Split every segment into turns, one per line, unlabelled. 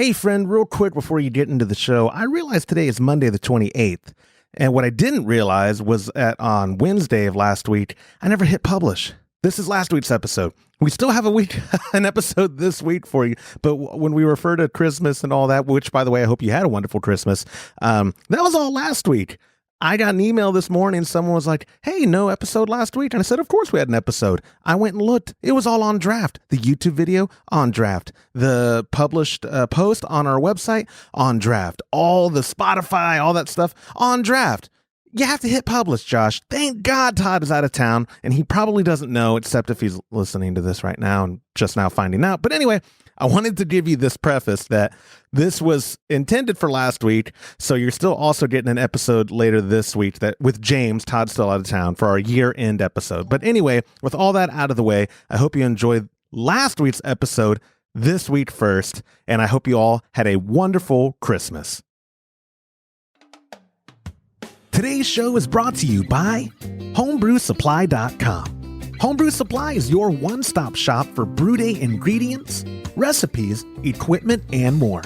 Hey, friend, real quick before you get into the show, I realized today is Monday the 28th. And what I didn't realize was that on Wednesday of last week, I never hit publish. This is last week's episode. We still have an episode this week for you. But when we refer to Christmas and all that, which, by the way, I hope you had a wonderful Christmas, that was all last week. I got an email this morning. Someone was like, hey, no episode last week. And I said, of course we had an episode. I went and looked. It was all on draft. The YouTube video on draft. The published post on our website on draft. All the Spotify, all that stuff on draft. You have to hit publish, Josh. Thank God Todd is out of town. And he probably doesn't know, except if he's listening to this right now and just now finding out. But anyway, I wanted to give you this preface that this was intended for last week, so you're still also getting an episode later this week that with James. Todd's still out of town for our year-end episode. But anyway, with all that out of the way, I hope you enjoyed last week's episode this week first, and I hope you all had a wonderful Christmas. Today's show is brought to you by homebrewsupply.com. Homebrew Supply is your one-stop shop for brew day ingredients, recipes, equipment, and more.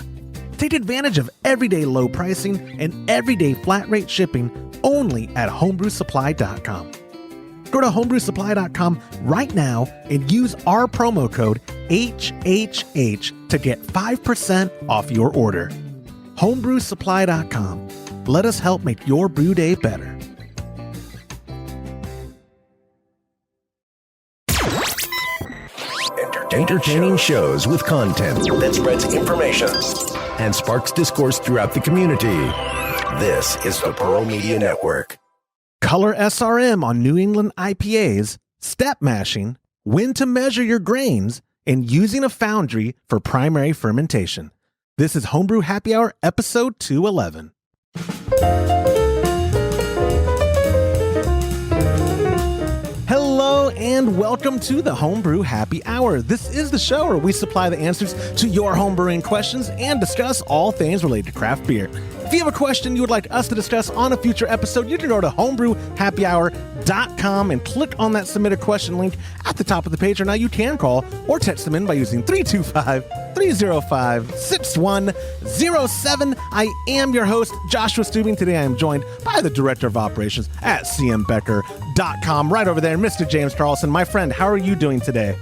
Take advantage of everyday low pricing and everyday flat rate shipping only at homebrewsupply.com. Go to homebrewsupply.com right now and use our promo code HHH to get 5% off your order. homebrewsupply.com. Let us help make your brew day better.
Entertaining shows with content that spreads information and sparks discourse throughout the community. This is the Pearl Media Network.
Color SRM on New England IPAs, step mashing, when to measure your grains, and using a foundry for primary fermentation. This is Homebrew Happy Hour, episode 211. Hello and welcome to the Homebrew Happy Hour. This is the show where we supply the answers to your homebrewing questions and discuss all things related to craft beer. If you have a question you would like us to discuss on a future episode, you can go to homebrewhappyhour.com and click on that submit a question link at the top of the page, or now you can call or text them in by using 325-305-6107. I am your host, Joshua Stubing. Today I am joined by the Director of Operations at cmbecker.com, right over there, Mr. James Carlson. My friend, how are you doing today?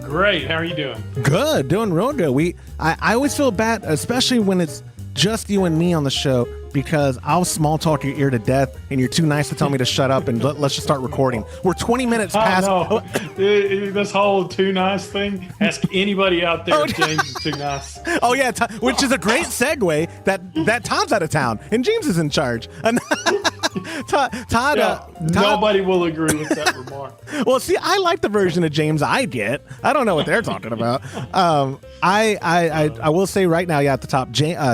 Great. How are you doing?
Good, doing real good. I always feel bad, especially when it's just you and me on the show, because I'll small talk your ear to death and you're too nice to tell me to shut up and let's just start recording. We're 20 minutes past.
No. This whole too nice thing, ask anybody out there if James is too nice.
Oh yeah, which is a great segue that Todd's out of town and James is in charge. Todd,
nobody will agree with that remark.
Well, see, I like the version of James I get. I don't know what they're talking about. I will say right now, at the top,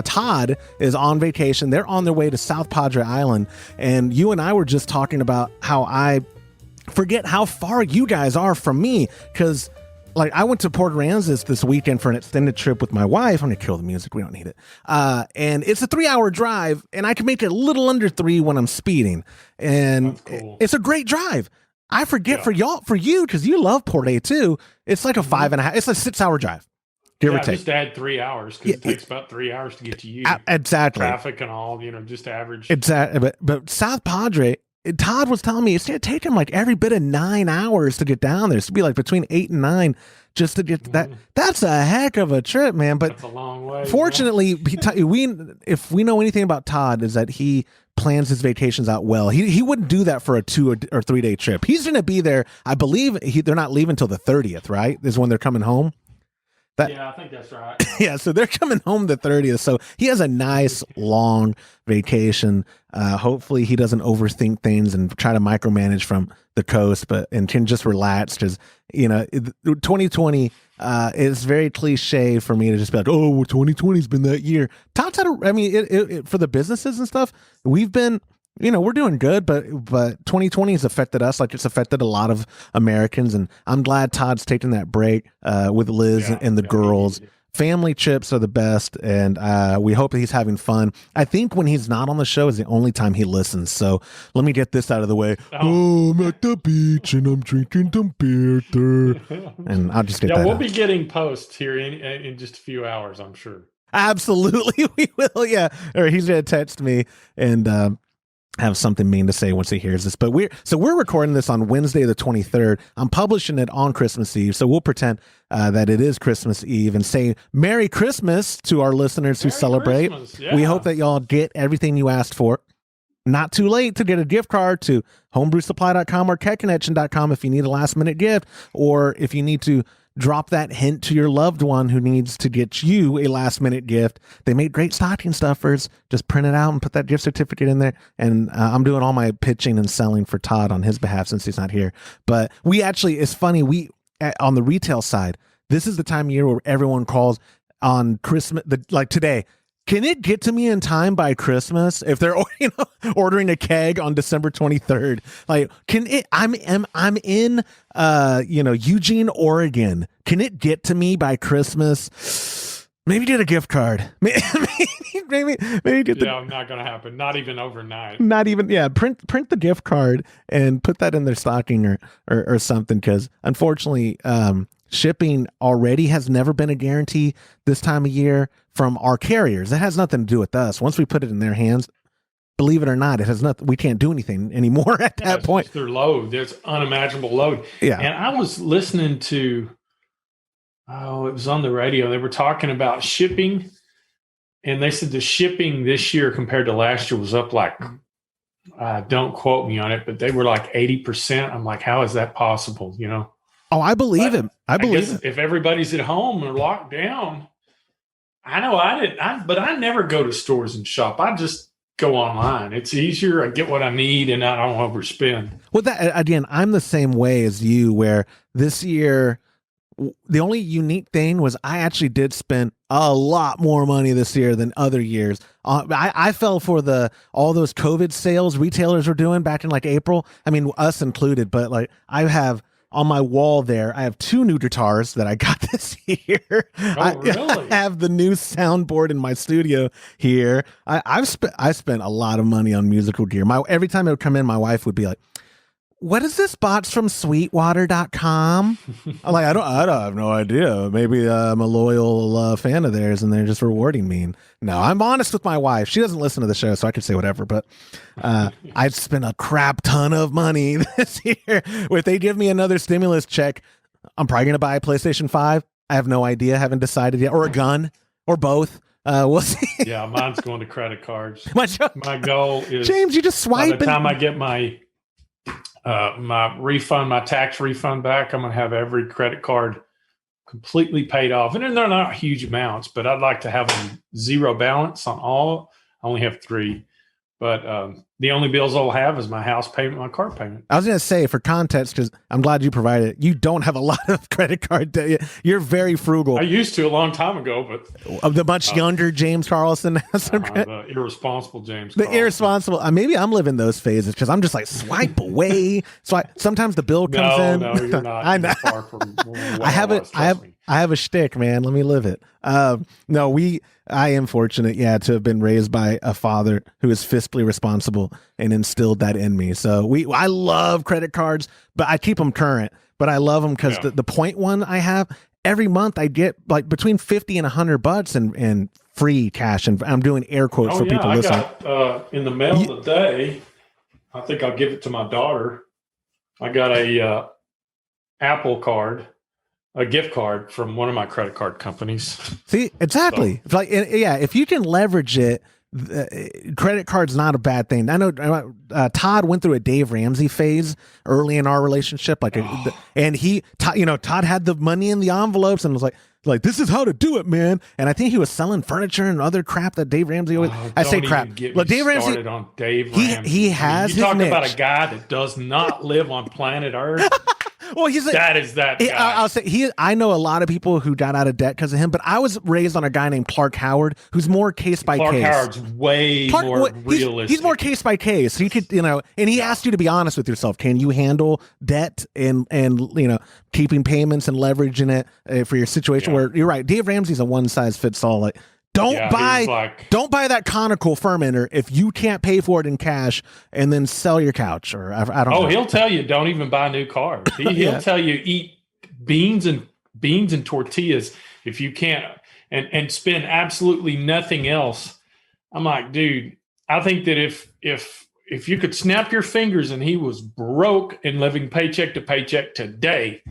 Todd is on vacation. They're on their way to South Padre Island, and you and I were just talking about how I forget how far you guys are from me, because like I went to Port Aransas this weekend for an extended trip with my wife. I'm gonna kill the music. We don't need it. And it's a 3-hour drive, and I can make it a little under 3 when I'm speeding. And
cool.
It's a great drive. I forget for you, because you love Port A too. It's like a 5.5. It's a 6-hour drive. Give or take.
Just add 3 hours, because it takes about 3 hours to get to you.
Exactly.
Traffic and all, just average.
Exactly. But South Padre, Todd was telling me it's going to take him like every bit of 9 hours to get down there. It's to be like between 8 and 9 just to get to that. That's a heck of a trip, man. But
that's a long way.
Fortunately, if we know anything about Todd, is that he plans his vacations out well. He wouldn't do that for a 2 or 3 day trip. He's going to be there. I believe they're not leaving until the 30th, right? Is when they're coming home.
Yeah, I think that's right.
Yeah, so they're coming home the 30th. So he has a nice long vacation. Hopefully he doesn't overthink things and try to micromanage from the coast, and can just relax, because 2020 is very cliche for me to just be like, oh, 2020's been that year. Todd's had for the businesses and stuff, we've been, we're doing good, but 2020 has affected us like it's affected a lot of Americans, and I'm glad Todd's taking that break with Liz and the girls. Family trips are the best, and we hope that he's having fun. I think when he's not on the show is the only time he listens, so let me get this out of the way. Oh, I'm at the beach, and I'm drinking some beer, and I'll just get that
we'll
out.
be getting posts here in just a few hours, I'm sure.
Absolutely, we will. Yeah, or he's gonna text me and have something mean to say once he hears this. But we're recording this on Wednesday the 23rd. I'm publishing it on Christmas Eve, so we'll pretend that it is Christmas Eve and say Merry Christmas to our listeners who celebrate.
Yeah.
We hope that y'all get everything you asked for. Not too late to get a gift card to homebrewsupply.com or ketconnection.com if you need a last minute gift, or if you need to drop that hint to your loved one who needs to get you a last minute gift. They make great stocking stuffers. Just print it out and put that gift certificate in there. And I'm doing all my pitching and selling for Todd on his behalf since he's not here. But we actually, it's funny, on the retail side, this is the time of year where everyone calls on Christmas, like today. Can it get to me in time by Christmas? If they're ordering a keg on December 23rd, like I'm in Eugene, Oregon. Can it get to me by Christmas? Maybe get a gift card. maybe get
not gonna happen. Not even overnight.
Not even print the gift card and put that in their stocking or something, because unfortunately shipping already has never been a guarantee this time of year from our carriers. It has nothing to do with us. Once we put it in their hands, believe it or not, it has nothing. We can't do anything anymore at that point.
Their load, there's unimaginable load.
Yeah.
And I was listening to, it was on the radio. They were talking about shipping, and they said the shipping this year compared to last year was up like, don't quote me on it, but they were like 80%. I'm like, how is that possible?
Oh, I believe him. I believe it.
If everybody's at home or locked down, I know but I never go to stores and shop. I just go online. It's easier. I get what I need and I don't overspend.
Well, that again, I'm the same way as you, where this year, the only unique thing was I actually did spend a lot more money this year than other years. I fell for all those COVID sales retailers were doing back in like April. I mean, us included, but like I have on my wall there, I have 2 new guitars that I got this year.
Really?
I have the new soundboard in my studio here. I spent a lot of money on musical gear. Every time it would come in, my wife would be like, "What is this box from Sweetwater.com?" I'm like, I don't have no idea. Maybe I'm a loyal fan of theirs and they're just rewarding me. And no, I'm honest with my wife. She doesn't listen to the show, so I can say whatever. But I've spent a crap ton of money this year. If they give me another stimulus check, I'm probably going to buy a PlayStation 5. I have no idea. Haven't decided yet. Or a gun. Or both. We'll see.
Yeah, mine's going to credit cards. My goal is,
James, you just swipe.
By the time I get my refund, my tax refund back, I'm going to have every credit card completely paid off. And they're not huge amounts, but I'd like to have them zero balance on all. I only have 3. But the only bills I'll have is my house payment, my car payment.
I was going to say, for context, because I'm glad you provided it, you don't have a lot of credit card debt. You're very frugal.
I used to a long time ago, but
of the much younger James Carlson has some
the irresponsible James.
The
Carlson.
Irresponsible. Maybe I'm living those phases because I'm just like swipe away. Sometimes the bill comes in.
No, you're not.
I know.
Far from
I have it. I have a shtick, man. Let me live it. I am fortunate, to have been raised by a father who is fiscally responsible and instilled that in me. So I love credit cards, but I keep them current. But I love them because the point one I have every month, I get like between $50 and $100 in free cash, and I'm doing air quotes for people listening.
I got in the mail today. I think I'll give it to my daughter. I got a Apple card. A gift card from one of my credit card companies.
See, exactly. So, it's like, if you can leverage it, credit card's not a bad thing. I know Todd went through a Dave Ramsey phase early in our relationship, and Todd had the money in the envelopes and was like this is how to do it, man. And I think he was selling furniture and other crap that Dave Ramsey always. I say crap.
Look, Dave Ramsey. On Dave Ramsey.
He has.
You talk
niche.
About a guy that does not live on planet Earth.
Well, that
is that guy.
I'll say I know a lot of people who got out of debt because of him, but I was raised on a guy named Clark Howard, who's more case by case.
Clark Howard's way more realistic.
He's more case by case. He could, and he asked you to be honest with yourself. Can you handle debt and keeping payments and leveraging it for your situation? Where you're right, Dave Ramsey's a one size fits all. Like, don't buy that conical fermenter if you can't pay for it in cash and then sell your couch, or I don't know.
He'll tell you don't even buy new cars. He'll tell you eat beans and tortillas if you can't. and spend absolutely nothing else. I'm like, dude, I think that if you could snap your fingers and he was broke and living paycheck to paycheck today,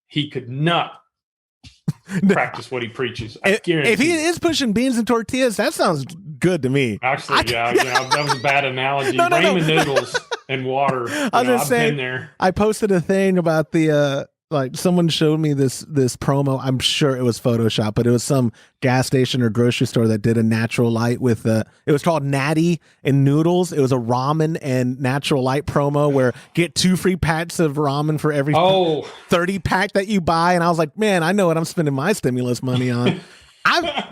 he could not practice what he preaches.
If he is pushing beans and tortillas, that sounds good to me.
Actually, that was a bad analogy. Ramen noodles and water.
I've
been there.
I posted a thing about the like someone showed me this promo. I'm sure it was Photoshop, but it was some gas station or grocery store that did a natural light with it was called Natty and Noodles. It was a ramen and natural light promo where get 2 free packs of ramen for every 30 pack that you buy. And I was like, man, I know what I'm spending my stimulus money on.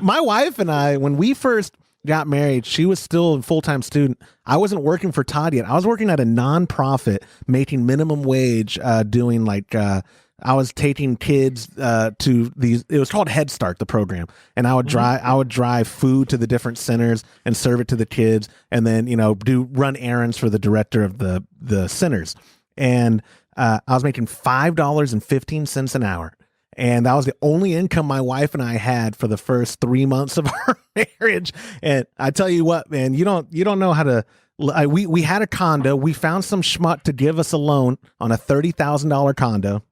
My wife and I, when we first got married, she was still a full-time student. I wasn't working for Todd yet. I was working at a nonprofit making minimum wage, doing like I was taking kids to these. It was called Head Start, the program, and I would drive food to the different centers and serve it to the kids, and then run errands for the director of the centers. And I was making $5.15 an hour, and that was the only income my wife and I had for the first 3 months of our marriage. And I tell you what, man, you don't know how to. We had a condo. We found some schmuck to give us a loan on a $30,000 condo.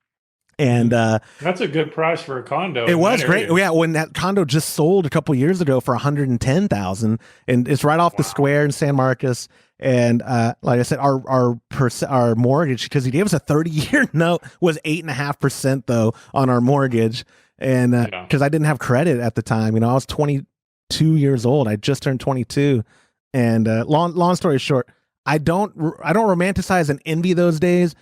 And
that's a good price for a condo.
It was great. Yeah, when that condo just sold a couple years ago for $110,000, and it's right off the square in San Marcos. And like I said, our mortgage, because he gave us a 30-year note, was 8.5% though on our mortgage, and because I didn't have credit at the time. I was 22 years old. I just turned 22, and long story short, I don't romanticize and envy those days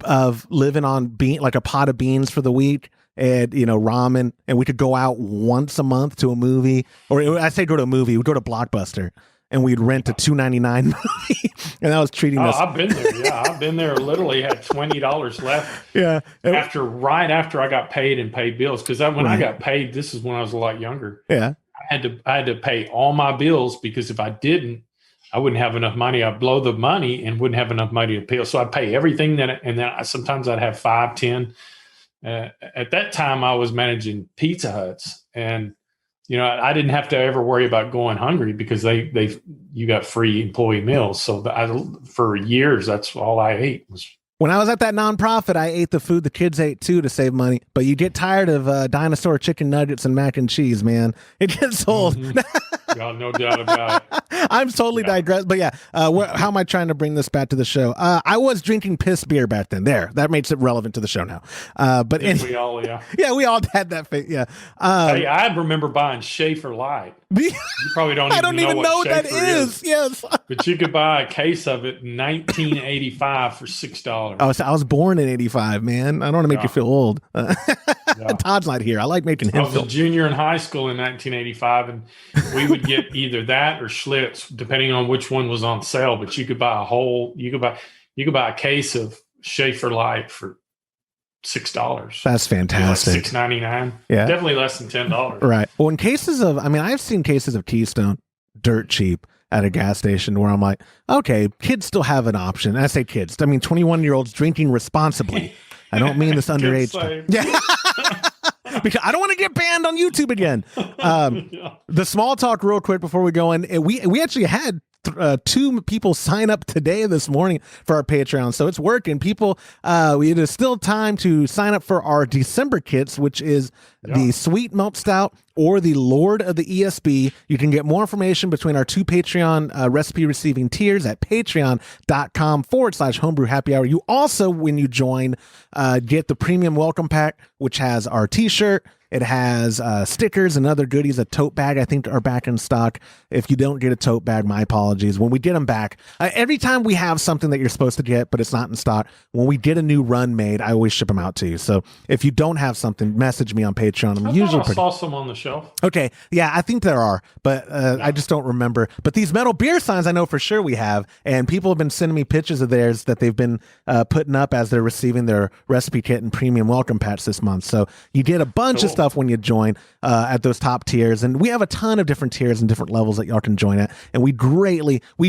of living on like a pot of beans for the week and ramen, and we could go out once a month to a movie, or I say go to a movie, we'd go to Blockbuster and we'd rent a $2.99 movie, and that was treating us.
I've been there. Yeah, I've been there. Literally had $20 left.
Yeah,
right after I got paid and paid bills, because when I got paid, this is when I was a lot younger.
Yeah,
I had to pay all my bills, because if I didn't, I wouldn't have enough money. I'd blow the money and wouldn't have enough money to pay. So I'd pay everything and then sometimes I'd have 5, 10. At that time, I was managing Pizza Huts, and I didn't have to ever worry about going hungry, because you got free employee meals. So for years, that's all I ate was.
When I was at that nonprofit, I ate the food the kids ate too to save money. But you get tired of dinosaur chicken nuggets and mac and cheese, man. It gets old.
No doubt about it.
I'm totally digressed. But yeah, how am I trying to bring this back to the show? I was drinking piss beer back then. That makes it relevant to the show now. But
we all,
we all had that. Yeah.
Hey, I remember buying Schaefer Light. You probably don't. I don't even know what that is.
Yes,
but you could buy a case of it in 1985 for $6.
Oh, so I was born in '85, man. I don't want to make you feel old. Todd's not here. I like making him.
I was a junior in high school in 1985, and we would get either that or Schlitz, depending on which one was on sale. But you could buy you could buy a case of Schaefer Light for $6.
That's fantastic.
$6.99.
Yeah,
definitely less than $10.
Right. Well, in cases of, I've seen cases of Keystone dirt cheap at a gas station where I'm like, okay, kids still have an option. And I say kids, 21-year-olds drinking responsibly. I don't mean this underage. Yeah. Because I don't want to get banned on YouTube again. The small talk real quick before we go in. We actually had 2 people sign up this morning for our Patreon, so it's working. People, it is still time to sign up for our December kits, which is the Sweet Malt Stout or the Lord of the ESB. You can get more information between our 2 Patreon recipe receiving tiers at patreon.com/homebrew happy hour. You also, when you join, get the premium welcome pack, which has our t-shirt. It has stickers and other goodies. A tote bag, I think, are back in stock. If you don't get a tote bag, my apologies. When we get them back, every time we have something that you're supposed to get, but it's not in stock, when we get a new run made, I always ship them out to you. So if you don't have something, message me on Patreon.
I saw some on the shelf.
Okay. Yeah, I think there are, but I just don't remember. But these metal beer signs, I know for sure we have. And people have been sending me pictures of theirs that they've been putting up as they're receiving their recipe kit and premium welcome patch this month. So you get a bunch of stuff when you join at those top tiers, and we have a ton of different tiers and different levels that y'all can join at, and we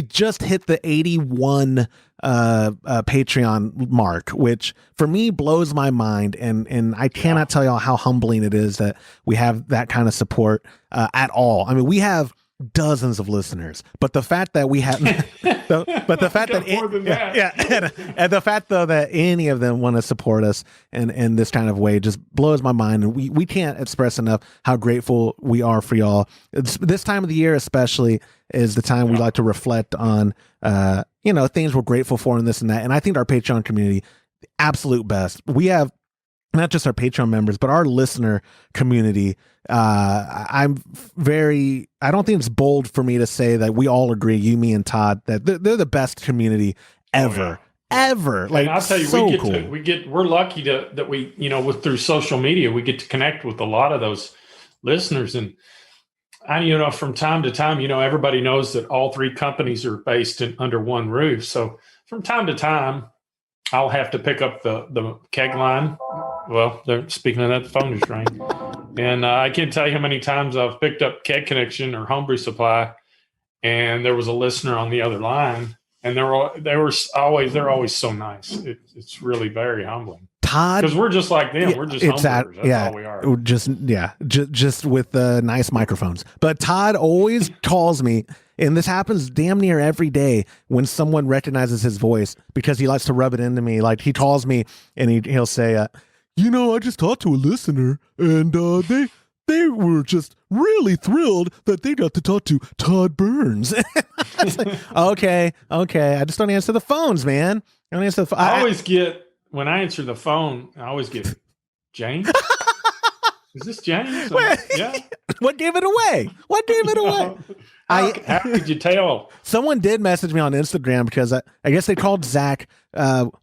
just hit the 81 Patreon mark, which for me blows my mind, and I cannot tell y'all how humbling it is that we have that kind of support at all. I mean, we have dozens of listeners, but the fact that we have but the fact that and the fact though that any of them want to support us in this kind of way just blows my mind, and we can't express enough how grateful we are for y'all. This time of the year especially is the time we like to reflect on things we're grateful for and this and that, and I think our Patreon community, the absolute best. We have not just our Patreon members, but our listener community. I don't think it's bold for me to say that we all agree, you, me, and Todd, that they're the best community ever. Ever. Like,
and I'll tell you,
so
we're lucky that we, through social media, we get to connect with a lot of those listeners. And from time to time, everybody knows that all three companies are based under one roof. So from time to time, I'll have to pick up the keg line. Well, speaking of that, the phone just rang. And I can't tell you how many times I've picked up Keg Connection or Homebrew Supply, and there was a listener on the other line, and they're always so nice. It's really very humbling.
Todd,
because we're just like them. We're just homebrewers. That's all we are.
Just with nice microphones. But Todd always calls me, and this happens damn near every day when someone recognizes his voice, because he likes to rub it into me. Like, he calls me and he'll say, I just talked to a listener, and they were just really thrilled that they got to talk to Todd Burns. I was like, okay. I just don't answer the phones, man. I don't answer the phone.
When I answer the phone, I always get, James? Is this James? Yeah.
What gave it away?
How could you tell?
Someone did message me on Instagram because I guess they called Zach.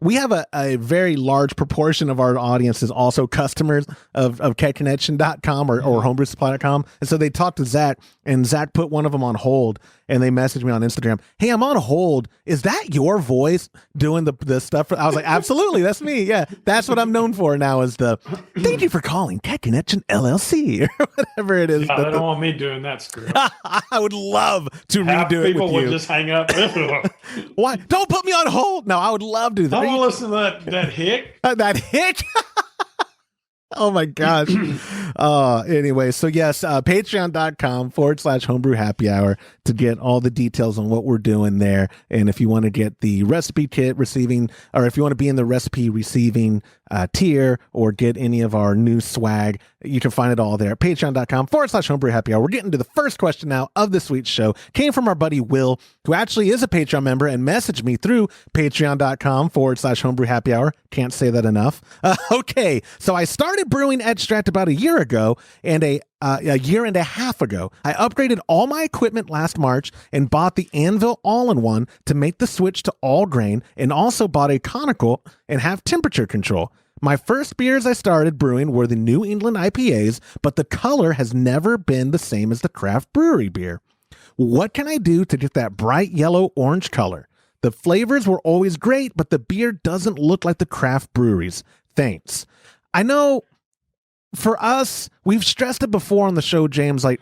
We have a very large proportion of our audience is also customers of kegconnection.com or homebrewsupply.com. And so they talked to Zach, and Zach put one of them on hold, and they messaged me on Instagram. Hey, I'm on hold. Is that your voice doing the stuff? I was like, absolutely. That's me. Yeah. That's what I'm known for now, is thank you for calling Keg Connection LLC or whatever it is.
Yeah, they don't want me doing that script.
I would love to redo it with you.
People would just hang up.
Why? Don't put me on hold. No, I would love to do that.
I want to listen to that hick.
That hick? Oh my gosh. Anyway, so yes, patreon.com/homebrew happy hour to get all the details on what we're doing there. And if you want to get the recipe kit receiving, or if you want to be in the recipe receiving tier, or get any of our new swag, you can find it all there at patreon.com/homebrew happy hour. We're getting to the first question now of this week's show. Came from our buddy Will, who actually is a Patreon member and messaged me through patreon.com/homebrew happy hour. Can't say that enough. Okay, so I started brewing extract about a year ago, and a year and a half ago, I upgraded all my equipment last March and bought the Anvil all-in-one to make the switch to all grain, and also bought a conical and have temperature control. My first beers I started brewing were the New England IPAs, but the color has never been the same as the craft brewery beer. What can I do to get that bright yellow orange color? The flavors were always great, but the beer doesn't look like the craft breweries. Thanks. I know for us, we've stressed it before on the show, James, like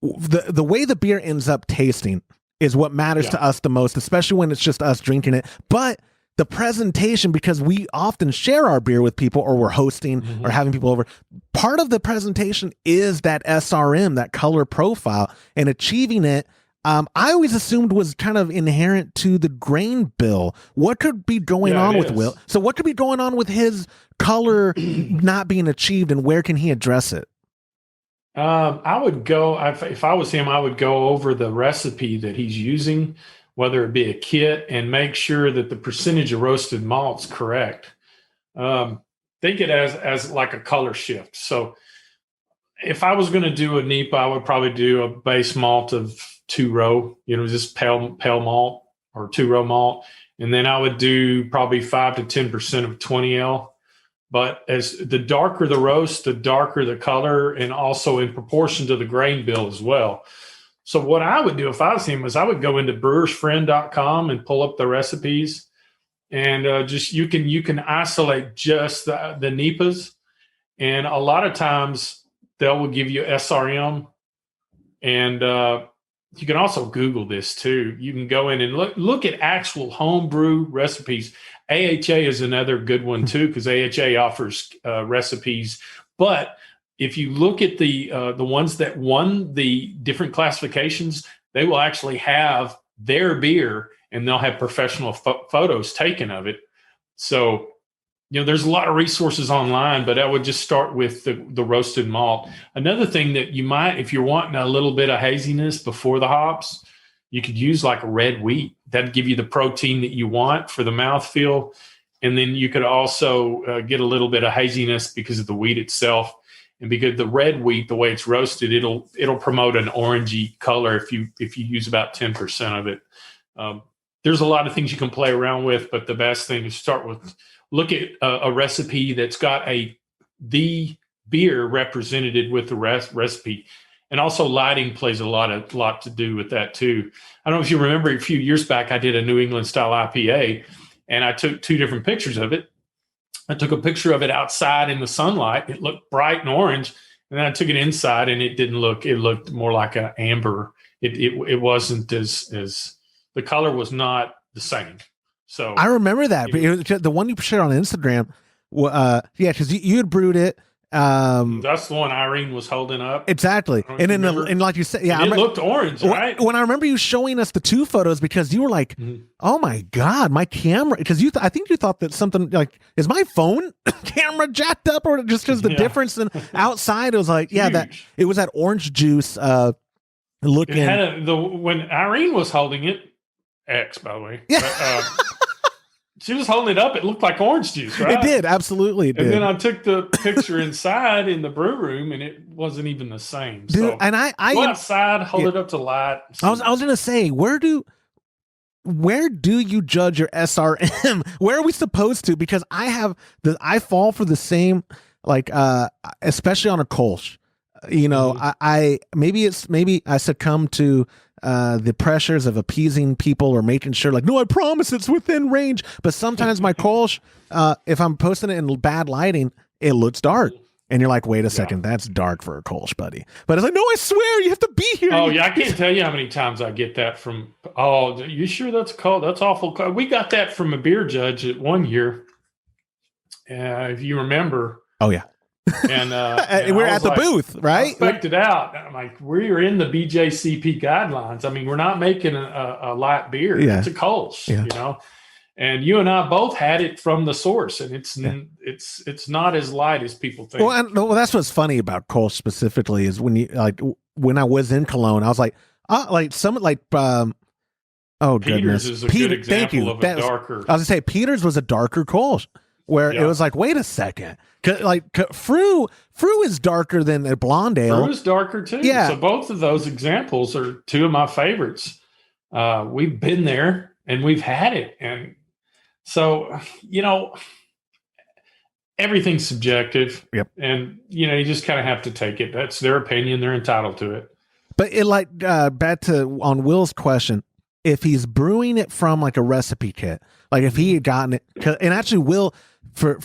the way the beer ends up tasting is what matters to us the most, especially when it's just us drinking it. But the presentation, because we often share our beer with people, or we're hosting or having people over, part of the presentation is that SRM, that color profile, and achieving it. I always assumed was kind of inherent to the grain bill. What could be going on with Will? So what could be going on with his color not being achieved, and where can he address it?
I would go, if I was him, I would go over the recipe that he's using, whether it be a kit, and make sure that the percentage of roasted malt's correct. Think it as like a color shift. So if I was going to do a NEIPA, I would probably do a base malt of 2-row, just pale malt or 2-row malt. And then I would do probably 5 to 10% of 20L. But as the darker the roast, the darker the color, and also in proportion to the grain bill as well. So what I would do if I was him is I would go into brewersfriend.com and pull up the recipes, and just you can isolate just the NEIPAs. And a lot of times they will give you SRM and you can also Google this too. You can go in and look at actual homebrew recipes. AHA is another good one too, because AHA offers recipes. But if you look at the ones that won the different classifications, they will actually have their beer, and they'll have professional photos taken of it. So, there's a lot of resources online, but I would just start with the roasted malt. Another thing that you might, if you're wanting a little bit of haziness before the hops, you could use like a red wheat. That'd give you the protein that you want for the mouthfeel. And then you could also get a little bit of haziness because of the wheat itself. And because the red wheat, the way it's roasted, it'll promote an orangey color if you use about 10% of it. There's a lot of things you can play around with, but the best thing is look at a recipe that's got the beer represented with the recipe. And also lighting plays a lot to do with that too. I don't know if you remember a few years back, I did a New England style IPA, and I took two different pictures of it. I took a picture of it outside in the sunlight. It looked bright and orange. And then I took it inside, and it looked more like an amber. It wasn't as the color was not the same. So
I remember that, but the one you shared on Instagram, because you had brewed it.
That's the one Irene was holding up.
Exactly, and and like you said, it
looked orange, right?
When I remember you showing us the two photos, because you were like, "Oh my god, my camera!" Because I think you thought that something like, "Is my phone camera jacked up?" Or just because the difference in outside, it was like,
Huge.
that it was that orange juice looking.
It had when Irene was holding it, X by the way.
Yeah.
But, she was holding it up. It looked like orange juice, right?
It did, absolutely. It did.
And then I took the picture inside in the brew room, and it wasn't even the same.
Dude,
so
and I
go outside, hold it up to light.
I was gonna say, where do you judge your SRM? Where are we supposed to? Because I fall for the same, like especially on a Kolsch. I maybe I succumb to the pressures of appeasing people or making sure, like, no, I promise it's within range. But sometimes my Kolsch, if I'm posting it in bad lighting, it looks dark. And you're like, wait a second, that's dark for a Kolsch, buddy. But it's like, no, I swear, you have to be here.
Oh, yeah, I can't tell you how many times I get that from, oh, you sure that's cold? That's awful cold. We got that from a beer judge at one year, if you remember.
Oh, yeah.
And
we're at the booth, right?
I spec'd it out. I'm like, we're in the BJCP guidelines. I mean, we're not making a light beer.
Yeah.
It's a Kolsch, And you and I both had it from the source, and it's not as light as people think.
Well, that's what's funny about Kolsch specifically is when I was in Cologne, I was like,
Peters
goodness,
is a good example of a darker.
I was gonna say Peters was a darker Kolsch, where it was like, wait a second, Fru is darker than a blonde ale.
Fru is darker too.
Yeah.
So both of those examples are two of my favorites. We've been there and we've had it, and so everything's subjective.
Yep.
And you just kind of have to take it. That's their opinion. They're entitled to it.
But back to on Will's question, if he's brewing it from like a recipe kit, like if he had gotten it, and actually Will for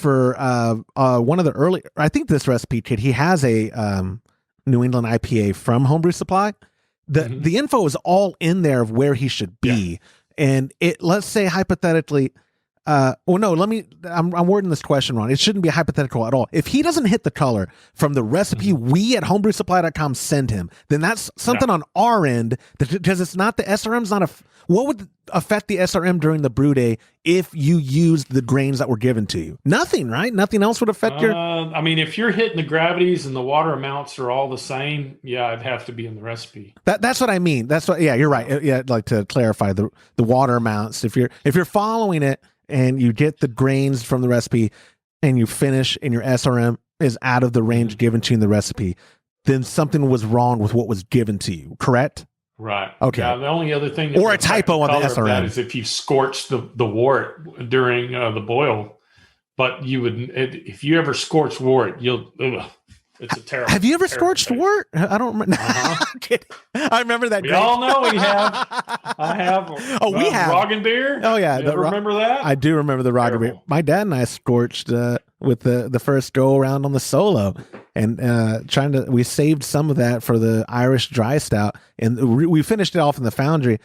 one of the early, I think this recipe kit, he has a New England IPA from Homebrew Supply. The info is all in there of where he should be, and let's say hypothetically. I'm wording this question wrong. It shouldn't be hypothetical at all. If he doesn't hit the color from the recipe we at homebrewsupply.com send him, then that's something on our end, because it's not the SRM's not what would affect the SRM during the brew day if you used the grains that were given to you? Nothing, right? Nothing else would affect your.
I mean, if you're hitting the gravities and the water amounts are all the same, it'd have to be in the recipe.
That's what I mean. That's what. Yeah, you're right. Yeah, like to clarify the water amounts. If you're following it, and you get the grains from the recipe and you finish and your SRM is out of the range given to you in the recipe, then something was wrong with what was given to you, correct?
Right.
Okay.
Now, the only other thing
or a typo on the SRM
is if you scorched the wort during the boil. But you would, if you ever scorch wort, it'll It's a terrible.
Have you ever scorched
taste.
wort? I don't remember.
Uh-huh.
I'm kidding. I remember that.
We all know we have. I have.
Oh, we have.
Roggen beer.
Oh, yeah.
You remember that?
I do remember the Roggen beer.
Terrible.
My dad and I scorched with the first go around on the solo, and we saved some of that for the Irish dry stout, and we finished it off in the foundry.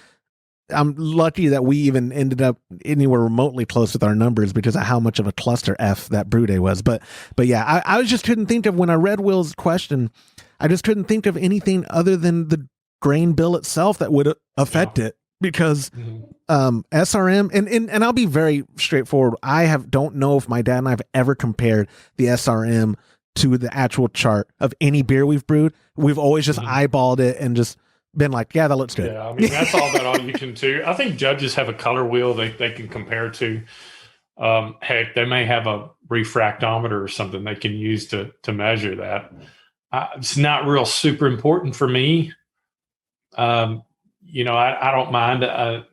I'm lucky that we even ended up anywhere remotely close with our numbers because of how much of a cluster F that brew day was. But yeah, I just couldn't think of, when I read Will's question, I just couldn't think of anything other than the grain bill itself that would affect it, because SRM, and I'll be very straightforward. Don't know if my dad and I have ever compared the SRM to the actual chart of any beer we've brewed. We've always just eyeballed it and just been like, yeah, that looks good.
Yeah, I mean, that's all you can do. I think judges have a color wheel they can compare to. Heck, they may have a refractometer or something they can use to measure that. It's not real super important for me. I don't mind a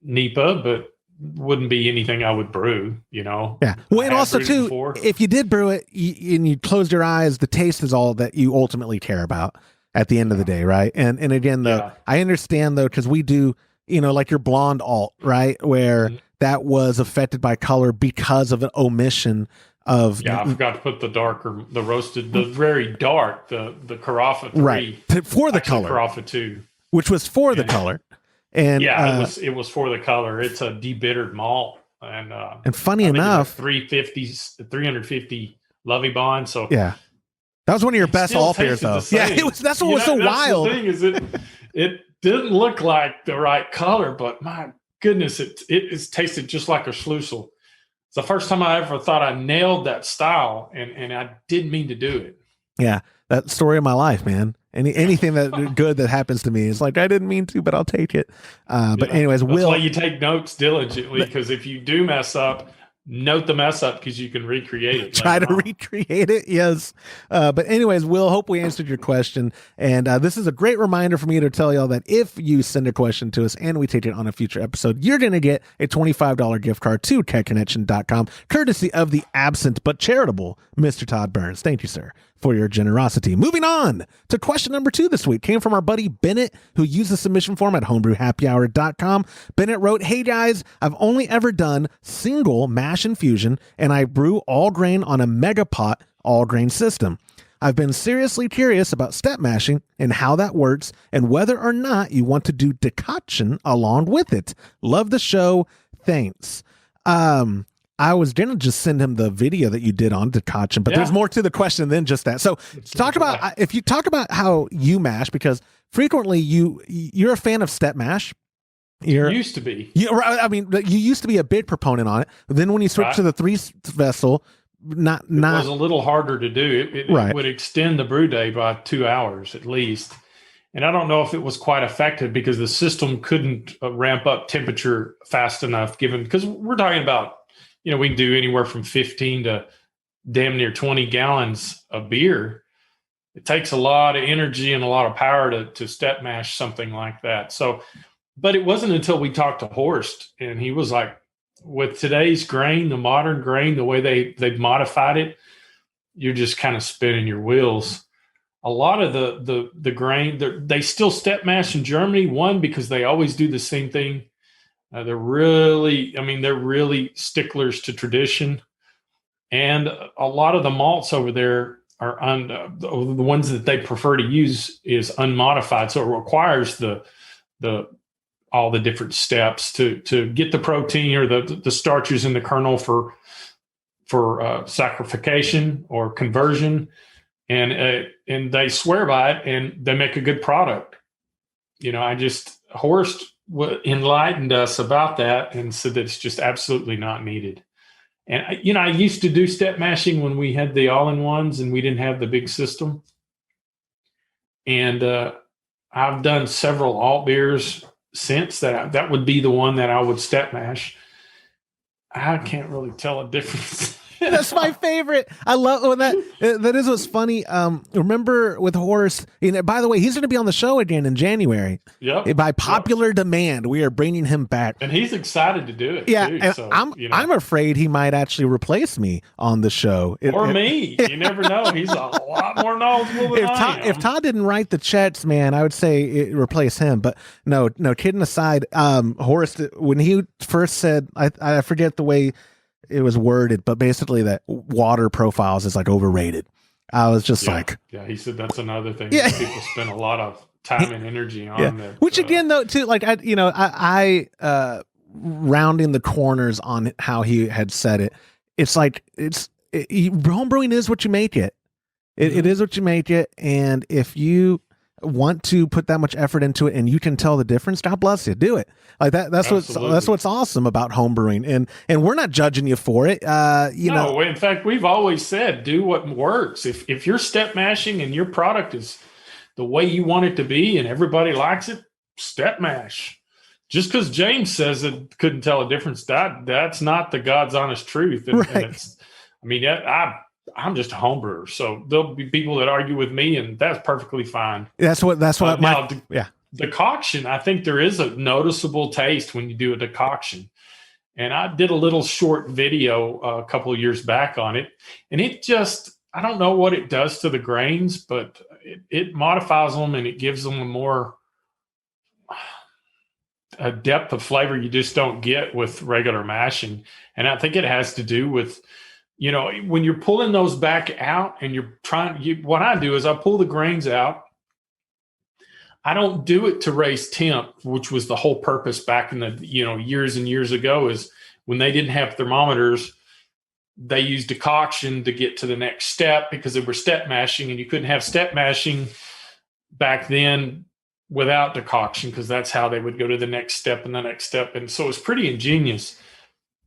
NEIPA, but wouldn't be anything I would brew, Yeah.
Well, and also too, if you did brew it and you closed your eyes, the taste is all that you ultimately care about at the end of the day, right? And again, I understand though, because we do, like your blonde alt, right, where that was affected by color because of an omission of.
Yeah, I forgot to put the roasted, the very dark, the Carafa 3,
right, for the color,
Carafa 2,
which was for the color, and
it was for the color. It's a debittered malt, and
funny enough,
350 Lovey Bond. So
yeah. That was one of your best all beers, though. Yeah, it was. That's what was so wild.
The thing is, it didn't look like the right color, but my goodness, it tasted just like a Schlussel. It's the first time I ever thought I nailed that style, and I didn't mean to do it.
Yeah, that story of my life, man. Anything that good that happens to me is like, I didn't mean to, but I'll take it. But anyways,
that's why you take notes diligently, because if you do mess up, note the mess up because you can recreate it.
Try to recreate it, yes. But anyways, Will, hope we answered your question. And this is a great reminder for me to tell y'all that if you send a question to us and we take it on a future episode, you're going to get a $25 gift card to techconnection.com, courtesy of the absent but charitable Mr. Todd Burns. Thank you, sir, for your generosity. Moving on to question number 2 this week. Came from our buddy Bennett, who used the submission form at homebrewhappyhour.com. Bennett wrote, "Hey guys, I've only ever done single mash infusion, and I brew all grain on a megapot all grain system. I've been seriously curious about step mashing and how that works, and whether or not you want to do decoction along with it. Love the show. Thanks." I was going to just send him the video that you did on decoction, but there's more to the question than just that. So if you talk about how you mash, because frequently you're a fan of step mash. You
used to be.
You used to be a big proponent on it. Then when you switched to the 3 vessel, it was
a little harder to do. It would extend the brew day by 2 hours at least. And I don't know if it was quite effective because the system couldn't ramp up temperature fast enough, because we're talking about, we can do anywhere from 15 to damn near 20 gallons of beer. It takes a lot of energy and a lot of power to step mash something like that. So, but it wasn't until we talked to Horst, and he was like, with today's grain, the modern grain, the way they've modified it, you're just kind of spinning your wheels. A lot of the grain, they still step mash in Germany, one, because they always do the same thing. They're really sticklers to tradition. And a lot of the malts over there are the ones that they prefer to use is unmodified. So it requires all the different steps to get the protein or the starches in the kernel for saccharification or conversion. And they swear by it, and they make a good product. Horst enlightened us about that and said that it's just absolutely not needed. And I used to do step mashing when we had the all-in-ones and we didn't have the big system. And I've done several alt beers since that would be the one that I would step mash. I can't really tell a difference.
That's my favorite. I love when that is what's funny. Remember with Horace, by the way, he's going to be on the show again in January.
Yep.
By popular demand, we are bringing him back.
And he's excited to do it.
Yeah.
Too,
And
so,
I'm afraid he might actually replace me on the show.
Me. You never know. He's a lot more knowledgeable than I am.
If Todd didn't write the checks, man, I would say replace him. But no, kidding aside, Horace, when he first said, I forget the way it was worded, but basically that water profiles is like overrated. I was just
he said that's another thing that people spend a lot of time and energy on. That,
which again, though, too, like I rounding the corners on how he had said it. It's like homebrewing is what you make it. It is what you make it, and if you want to put that much effort into it and you can tell the difference, God bless you, do it. Like that's what's awesome about homebrewing, and we're not judging you for it. No,
in fact, we've always said do what works. If you're step mashing and your product is the way you want it to be and everybody likes it, step mash. Just because James says it couldn't tell a difference, that's not the God's honest truth. And,
right.
I'm just a homebrewer, so there'll be people that argue with me, and that's perfectly fine.
That's what
Decoction, I think there is a noticeable taste when you do a decoction. And I did a little short video a couple of years back on it, and it just, I don't know what it does to the grains, but it modifies them and it gives them a depth of flavor you just don't get with regular mashing. And I think it has to do with, when you're pulling those back out and you're what I do is I pull the grains out. I don't do it to raise temp, which was the whole purpose back in the, years and years ago, is when they didn't have thermometers, they used decoction to get to the next step because they were step mashing, and you couldn't have step mashing back then without decoction, because that's how they would go to the next step and the next step. And so it's pretty ingenious.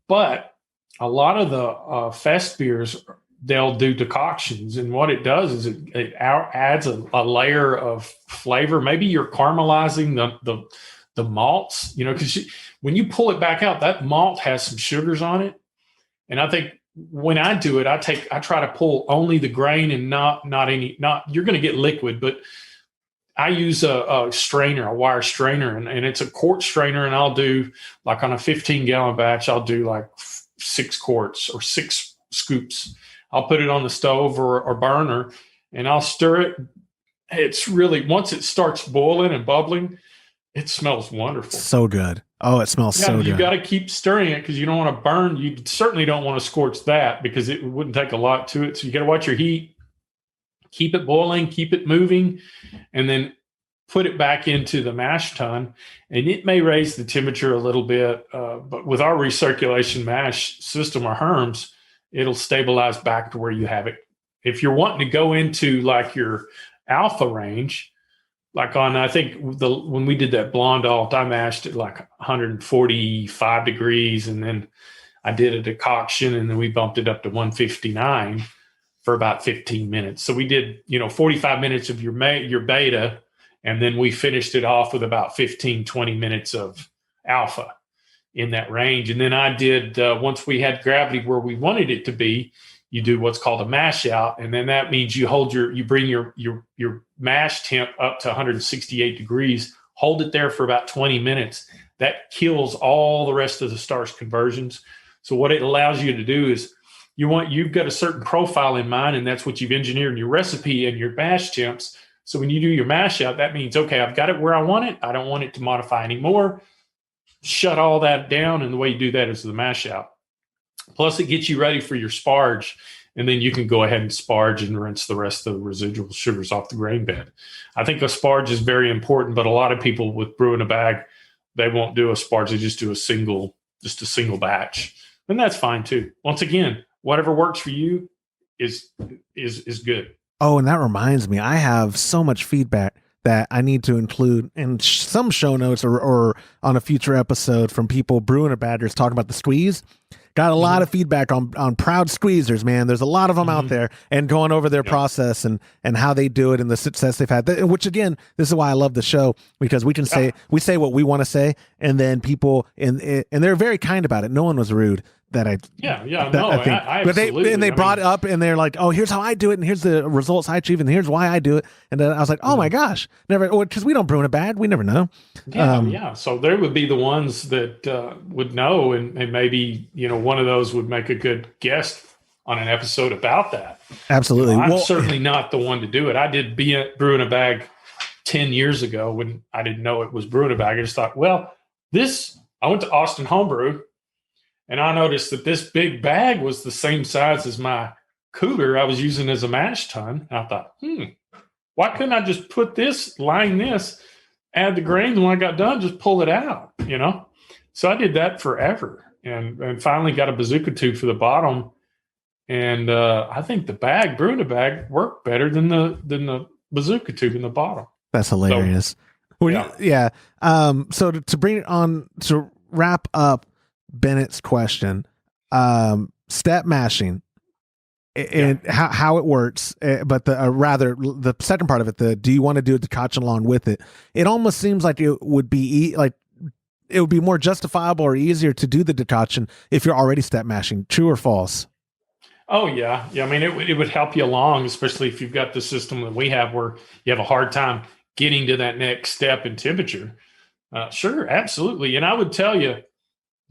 But a lot of the fest beers, they'll do decoctions, and what it does is it adds a layer of flavor. Maybe you're caramelizing the malts, because when you pull it back out, that malt has some sugars on it. And I think when I do it, I try to pull only the grain and not you're going to get liquid, but I use a strainer, a wire strainer, and it's a quart strainer, and I'll do, like on a 15-gallon batch, I'll do like 6 quarts or 6 scoops. I'll put it on the stove or burner, and I'll stir it. It's really, once it starts boiling and bubbling, it smells wonderful.
So good. Oh, it smells so good.
You got to keep stirring it because you don't want to burn. You certainly don't want to scorch that because it wouldn't take a lot to it. So you got to watch your heat, keep it boiling, keep it moving, and then put it back into the mash tun. And it may raise the temperature a little bit, but with our recirculation mash system or HERMS, it'll stabilize back to where you have it. If you're wanting to go into like your alpha range, like on, I think when we did that blonde alt, I mashed it like 145 degrees, and then I did a decoction, and then we bumped it up to 159 for about 15 minutes. So we did, 45 minutes of your beta, and then we finished it off with about 15, 20 minutes of alpha in that range. And then I did, once we had gravity where we wanted it to be, you do what's called a mash out. And then that means you bring your mash temp up to 168 degrees, hold it there for about 20 minutes. That kills all the rest of the starch conversions. So what it allows you to do is you've got a certain profile in mind, and that's what you've engineered in your recipe and your mash temps. So when you do your mash out, that means, okay, I've got it where I want it. I don't want it to modify anymore. Shut all that down. And the way you do that is the mash out. Plus, it gets you ready for your sparge, and then you can go ahead and sparge and rinse the rest of the residual sugars off the grain bed. I think a sparge is very important, but a lot of people with brew in a bag, they won't do a sparge. They just do a single batch, and that's fine too. Once again, whatever works for you is good.
Oh, and that reminds me, I have so much feedback that I need to include in some show notes or on a future episode from people brewing a badgers talking about the squeeze. Got a lot of feedback on proud squeezers, man. There's a lot of them out there, and going over their process and how they do it and the success they've had. Which again, this is why I love the show, because we can say what we want to say, and then people and they're very kind about it. No one was rude.
I
but
absolutely.
they brought it up and they're like, oh, here's how I do it, and here's the results I achieve, and here's why I do it. And then I was like, oh my gosh, never, because we don't brew in a bag, we never know.
So they would be the ones that would know, and maybe one of those would make a good guest on an episode about that.
Absolutely.
I'm certainly not the one to do it. I did brew in a bag 10 years ago when I didn't know it was brew in a bag. I just thought, I went to Austin Homebrew and I noticed that this big bag was the same size as my cooler I was using as a mash tun. And I thought, why couldn't I just line this, add the grains, and when I got done, just pull it out, So I did that forever and finally got a bazooka tube for the bottom. And I think the brewing the bag worked better than the bazooka tube in the bottom.
That's hilarious. So to bring it on, to wrap up Bennett's question, step mashing and how it works, but the second part of it, do you want to do a decoction along with it? It almost seems like it would be it would be more justifiable or easier to do the decoction if you're already step mashing. True or false?
Oh yeah. I mean, it would help you along, especially if you've got the system that we have where you have a hard time getting to that next step in temperature. Sure, absolutely. And I would tell you,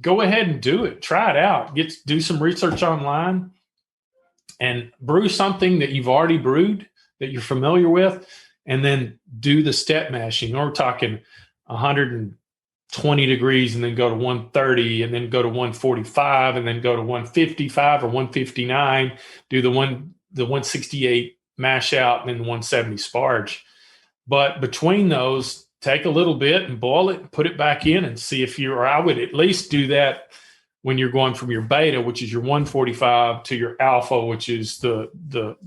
go ahead and do it. Try it out. Do some research online and brew something that you've already brewed that you're familiar with, and then do the step mashing. We're talking 120 degrees and then go to 130 and then go to 145 and then go to 155 or 159, do the 168 mash out and then the 170 sparge. But between those, take a little bit and boil it and put it back in and see I would at least do that when you're going from your beta, which is your 145, to your alpha, which is the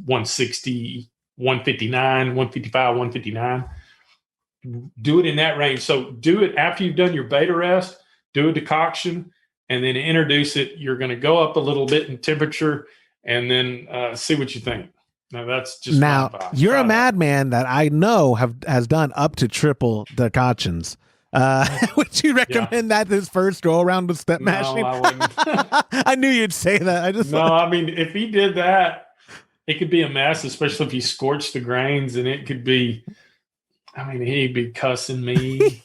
160, 159, 155, 159. Do it in that range. So do it after you've done your beta rest, do a decoction, and then introduce it. You're going to go up a little bit in temperature and then see what you think. Now that's just
you're a madman that I know has done up to triple decoctions. Would you recommend that this first go around with step mashing?
I wouldn't.
I knew you'd say that.
I mean, if he did that, it could be a mess, especially if he scorched the grains, and it could be. I mean, he'd be cussing me.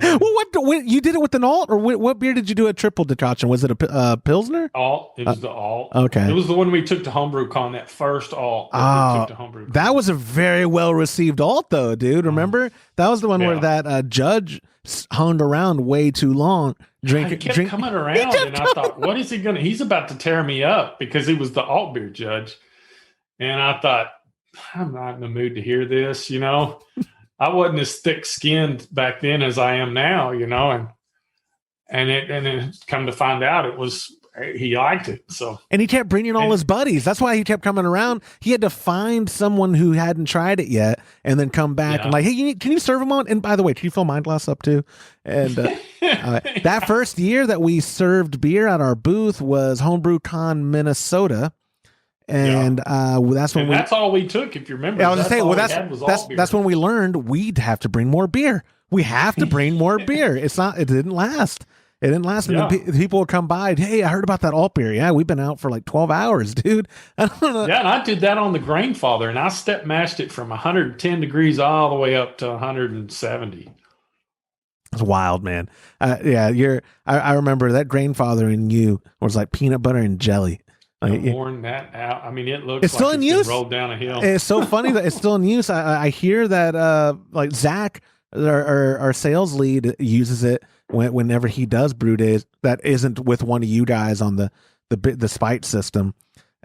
Well, what you did it with an alt, or what beer did you do a triple decoction? Was it a Pilsner?
Alt. It was the alt.
Okay.
It was the one we took to HomebrewCon, that first alt that we took to HomebrewCon.
That was a very well received alt, though, dude. Remember? That was the one where that judge hung around way too long.
He kept coming around, and I thought, what is he going to... He's about to tear me up because he was the alt beer judge. And I thought, I'm not in the mood to hear this, I wasn't as thick-skinned back then as I am now, and it come to find out he liked it. So, and
he kept bringing all his buddies. That's why he kept coming around. He had to find someone who hadn't tried it yet, and then come back and like, hey, can you serve them on? And by the way, can you fill my glass up too? And that first year that we served beer at our booth was HomebrewCon Minnesota. And that's all we took, if you remember. Yeah, I was saying, that's when we learned we'd have to bring more beer. We have to bring more beer. It didn't last. And then people would come by. Hey, I heard about that alt beer. Yeah, we've been out for like 12 hours, dude. I don't know.
Yeah, and I did that on the Grainfather, and I step mashed it from 110 degrees all the way up to 170.
It's wild, man. I remember that Grainfather in you was like peanut butter and jelly.
Worn that out. I mean, it looks
it's still in use.
Rolled down a hill.
It's so funny that it's still in use. I hear that like Zach, our sales lead, uses it whenever he does brew days. That isn't with one of you guys on the Spite system,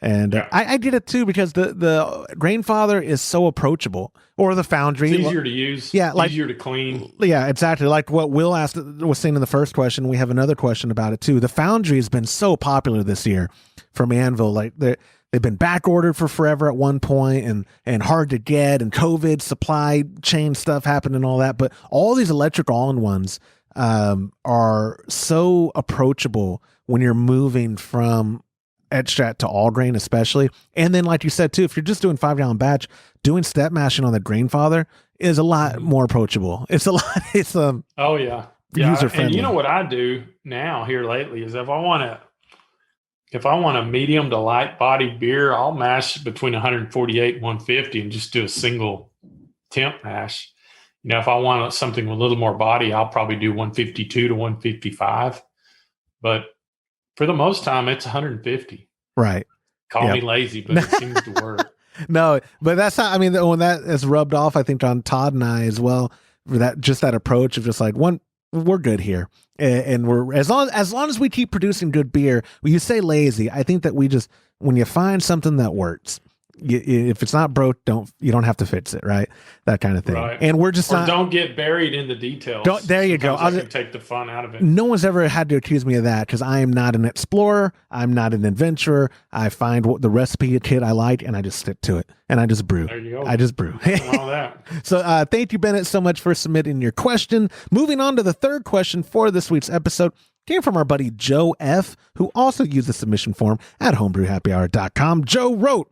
and I did it too because the Grainfather is so approachable, or the Foundry.
It's easier to use.
Yeah,
easier to clean.
Yeah, exactly. Like what Will was saying in the first question. We have another question about it too. The Foundry has been so popular this year from Anvil. Like they've been back ordered for forever at one point, and hard to get, and COVID supply chain stuff happened and all that. But all these electric all-in-ones are so approachable when you're moving from extract to all grain, especially. And then, like you said too, if you're just doing 5-gallon batch, doing step mashing on the Grainfather is a lot more approachable. It's
oh yeah,
user friendly.
And you know what I do now here lately is if I want to if I want a medium to light body beer, I'll mash between 148 and 150 and just do a single temp mash. If I want something with a little more body, I'll probably do 152 to 155. But for the most time, it's 150.
Right.
Call me lazy, but it seems to work.
No, but that's not, I mean, when that is rubbed off, I think on Todd and I as well, for that approach of just like, we're good here. And we're, as long as we keep producing good beer, when you say lazy, I think that when you find something that works, if it's not broke, you don't have to fix it, right? That kind of thing.
Right.
And we're just
don't get buried in the details.
There you go.
I can take the fun out of it.
No one's ever had to accuse me of that because I am not an explorer. I'm not an adventurer. I find what the recipe kit I like and I just stick to it and I just brew.
There you go.
I just brew.
All that.
So thank you, Bennett, so much for submitting your question. Moving on to the third question for this week's episode. Came from our buddy Joe F., who also used the submission form at homebrewhappyhour.com. Joe wrote,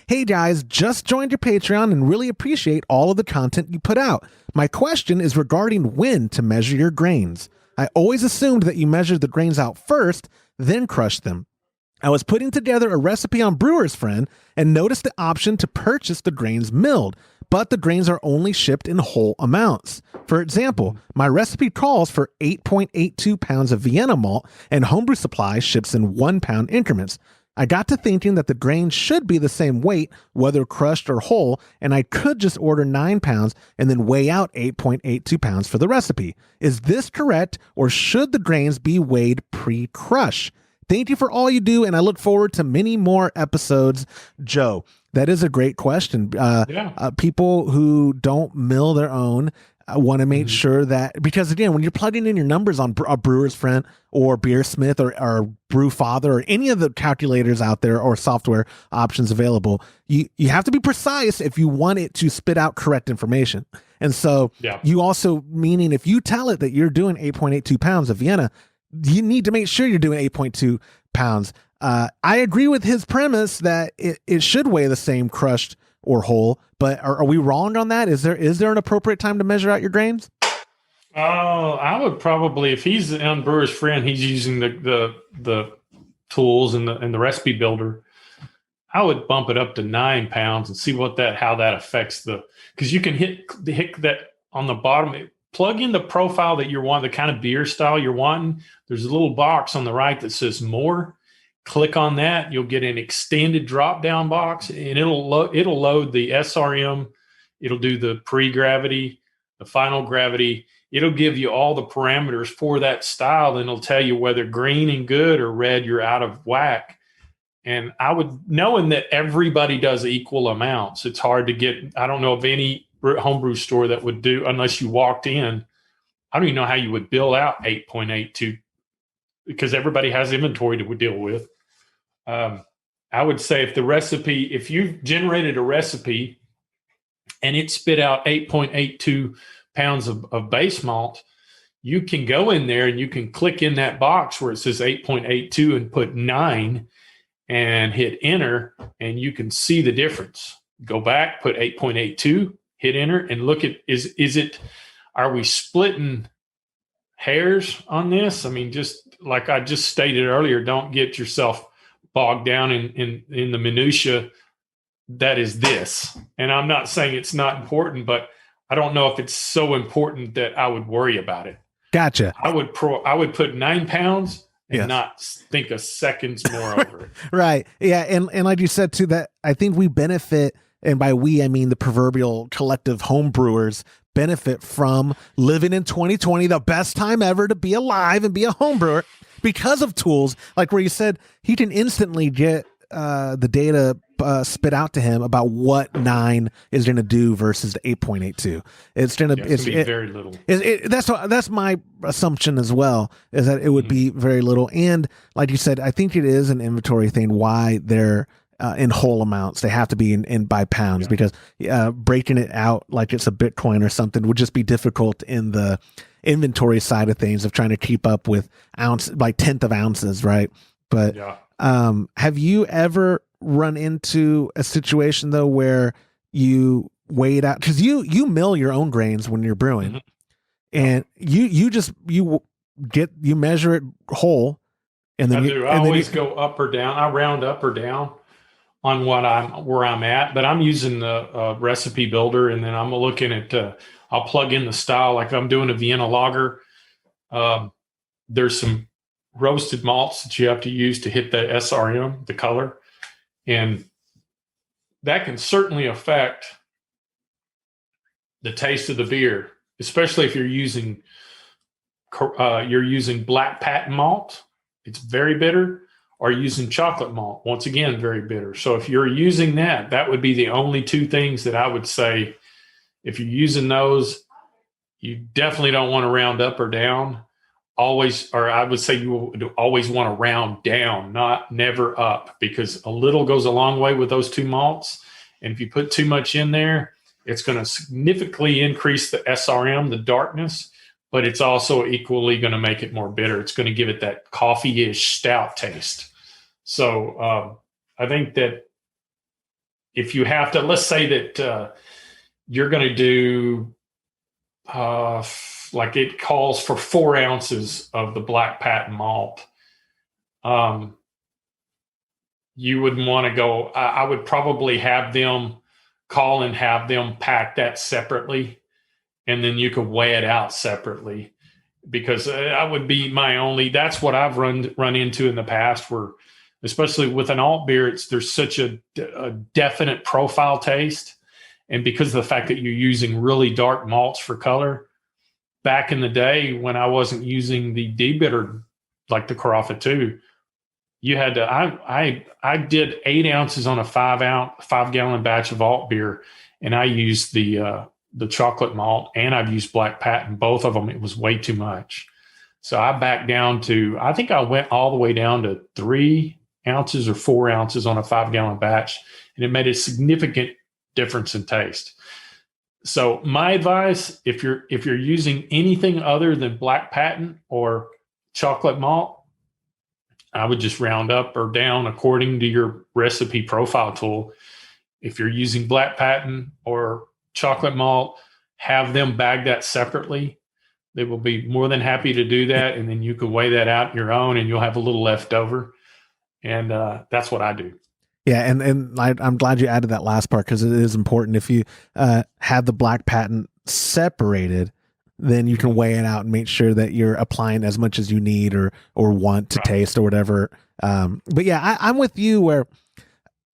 "Hey guys, just joined your Patreon and really appreciate all of the content you put out. My question is regarding when to measure your grains. I always assumed that you measured the grains out first, then crushed them. I was putting together a recipe on Brewer's Friend and noticed the option to purchase the grains milled, but the grains are only shipped in whole amounts. For example, my recipe calls for 8.82 pounds of Vienna malt and Homebrew Supply ships in 1 pound increments. I got to thinking that the grains should be the same weight, whether crushed or whole, and I could just order 9 pounds and then weigh out 8.82 pounds for the recipe. Is this correct, or should the grains be weighed pre-crush? Thank you for all you do, and I look forward to many more episodes." Joe, that is a great question. People who don't mill their own want to make sure that, because again, when you're plugging in your numbers on a Brewer's Friend or Beersmith or Brewfather or any of the calculators out there or software options available, you have to be precise if you want it to spit out correct information. And so you also, meaning if you tell it that you're doing 8.82 pounds of Vienna, you need to make sure you're doing 8.2 pounds. I agree with his premise that it should weigh the same crushed or whole, but are we wrong on that? Is there an appropriate time to measure out your grains?
I would probably, if he's on Brewer's Friend, he's using the tools and the recipe builder, I would bump it up to 9 pounds and see how that affects because you can hit that on the bottom. Plug in the profile that you're wanting, the kind of beer style you're wanting. There's a little box on the right that says more. Click on that. You'll get an extended drop-down box, and it'll load the SRM. It'll do the pre-gravity, the final gravity. It'll give you all the parameters for that style, and it'll tell you whether green and good or red you're out of whack. And knowing that everybody does equal amounts, it's hard to get. I don't know of any homebrew store that would do, unless you walked in. I don't even know how you would bill out 8.82 because everybody has inventory to deal with. I would say if you've generated a recipe and it spit out 8.82 pounds of base malt, you can go in there and you can click in that box where it says 8.82 and put 9 and hit enter, and you can see the difference. Go back, put 8.82, hit enter, and look at, are we splitting hairs on this? I mean, just like I just stated earlier, don't get yourself bogged down in the minutia that is this. And I'm not saying it's not important, but I don't know if it's so important that I would worry about it.
Gotcha.
I would put 9 pounds and not think a second's more over it.
Right. Yeah. And like you said too, that I think we benefit, and by we, I mean the proverbial collective home brewers, benefit from living in 2020, the best time ever to be alive and be a home brewer, because of tools like where you said he can instantly get the data spit out to him about what 9 is going to do versus the 8.82. It's going to be
very little.
That's my assumption as well, is that it would be very little. And like you said, I think it is an inventory thing why they're in whole amounts. They have to be in by pounds, because breaking it out like it's a Bitcoin or something would just be difficult in the inventory side of things, of trying to keep up with tenth of ounces, right? But have you ever run into a situation though where you weigh it out, because you mill your own grains when you're brewing, and you measure it whole, And then
I do. I always go up or down. I round up or down on where I'm at, but I'm using the recipe builder, and then I'm looking at. I'll plug in the style, like if I'm doing a Vienna lager. There's some roasted malts that you have to use to hit the SRM, the color, and that can certainly affect the taste of the beer, especially if you're using black patent malt. It's very bitter. Or using chocolate malt, once again, very bitter. So if you're using that, that would be the only two things that I would say. If you're using those, you definitely don't want to round up or down. Always, or I would say you would always want to round down, never up, because a little goes a long way with those two malts. And if you put too much in there, it's going to significantly increase the SRM, the darkness, but it's also equally going to make it more bitter. It's going to give it that coffee-ish stout taste. So I think that if you have to, let's say that you're going to do, like it calls for 4 ounces of the black patent malt, you wouldn't want to go, I would probably have them call and have them pack that separately, and then you could weigh it out separately, because I would be that's what I've run into in the past, where especially with an alt beer, there's such a definite profile taste. And because of the fact that you're using really dark malts for color, back in the day when I wasn't using the debitter, like the Carafa 2, you had to, I did 8 ounces on a 5-gallon batch of alt beer. And I used the chocolate malt, and I've used black patent, both of them. It was way too much. So I backed down to, I think I went all the way down to 3 ounces or 4 ounces on a 5-gallon batch. And it made a significant difference in taste. So my advice, if you're using anything other than black patent or chocolate malt, I would just round up or down according to your recipe profile tool. If you're using black patent or chocolate malt, have them bag that separately. They will be more than happy to do that. And then you can weigh that out on your own, and you'll have a little left over. And that's what I do.
Yeah, and I'm glad you added that last part, because it is important. If you have the black patent separated, then you can weigh it out and make sure that you're applying as much as you need or want to taste or whatever. But yeah, I'm with you, where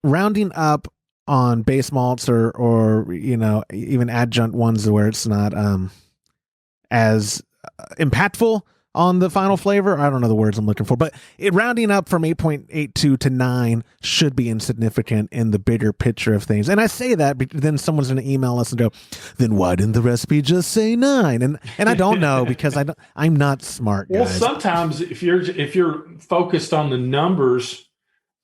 rounding up on base malts or even adjunct ones where it's not as impactful on the final flavor. I don't know the words I'm looking for, but rounding up from 8.82 to 9 should be insignificant in the bigger picture of things. And I say that, but then someone's going to email us and go, then why didn't the recipe just say 9? And I don't know, because I'm not smart, guys.
Well, sometimes if you're focused on the numbers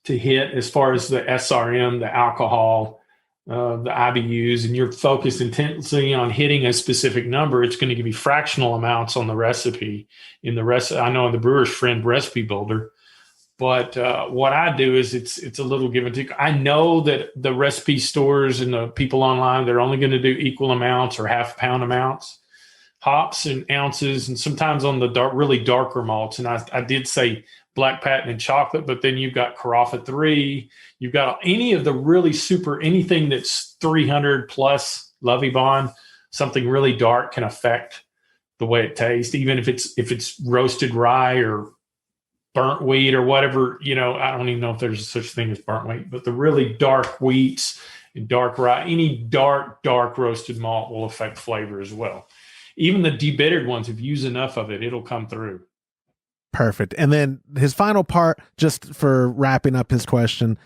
to hit, as far as the SRM, the alcohol, the IBUs, and you're focused intensely on hitting a specific number, it's going to give you fractional amounts on the recipe. I know in the Brewer's Friend recipe builder, but what I do is it's a little give and take. I know that the recipe stores and the people online, they're only going to do equal amounts or half pound amounts, hops and ounces, and sometimes on the really darker malts. And I did say black patent and chocolate, but then you've got Carafa 3, you've got any of the really anything that's 300 plus Lovibond, something really dark can affect the way it tastes, even if it's roasted rye or burnt wheat or whatever. I don't even know if there's such thing as burnt wheat, but the really dark wheats and dark rye, any dark roasted malt will affect flavor as well. Even the debittered ones, if you use enough of it, it'll come through.
Perfect. And then his final part, just for wrapping up his question,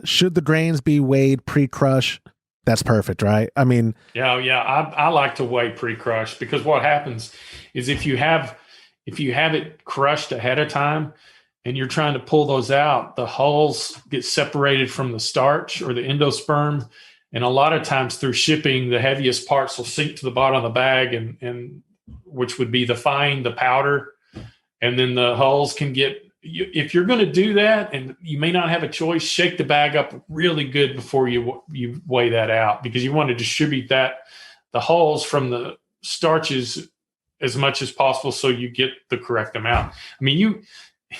should the grains be weighed pre-crush? That's perfect, right? I mean,
yeah. I like to weigh pre-crush, because what happens is if you have it crushed ahead of time and you're trying to pull those out, the hulls get separated from the starch or the endosperm. And a lot of times through shipping, the heaviest parts will sink to the bottom of the bag, and which would be the powder. And then the hulls can get, if you're going to do that, and you may not have a choice, shake the bag up really good before you weigh that out, because you want to distribute the hulls from the starches as much as possible so you get the correct amount. I mean,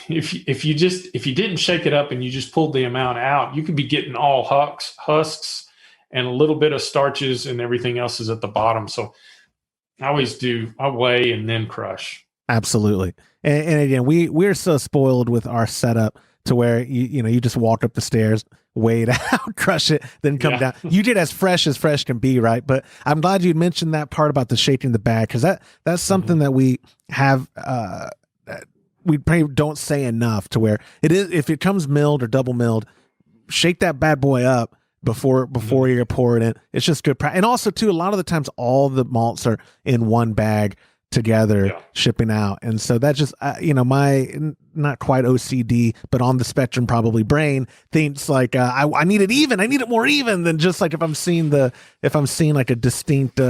if you didn't shake it up and you just pulled the amount out, you could be getting all husks and a little bit of starches, and everything else is at the bottom. So I weigh and then crush.
Absolutely. And again, we're so spoiled with our setup to where you just walk up the stairs, weigh it out, crush it, then come down. You did as fresh can be, right? But I'm glad you mentioned that part about the shaking the bag, because that's something that we have we probably don't say enough, to where it is, if it comes milled or double milled, shake that bad boy up before you pour it in. It's just good practice. And also too, a lot of the times all the malts are in one bag together, shipping out. And so that just my not quite OCD, but on the spectrum probably brain thinks like I need it even, I need it more even than just like if I'm seeing like a distinct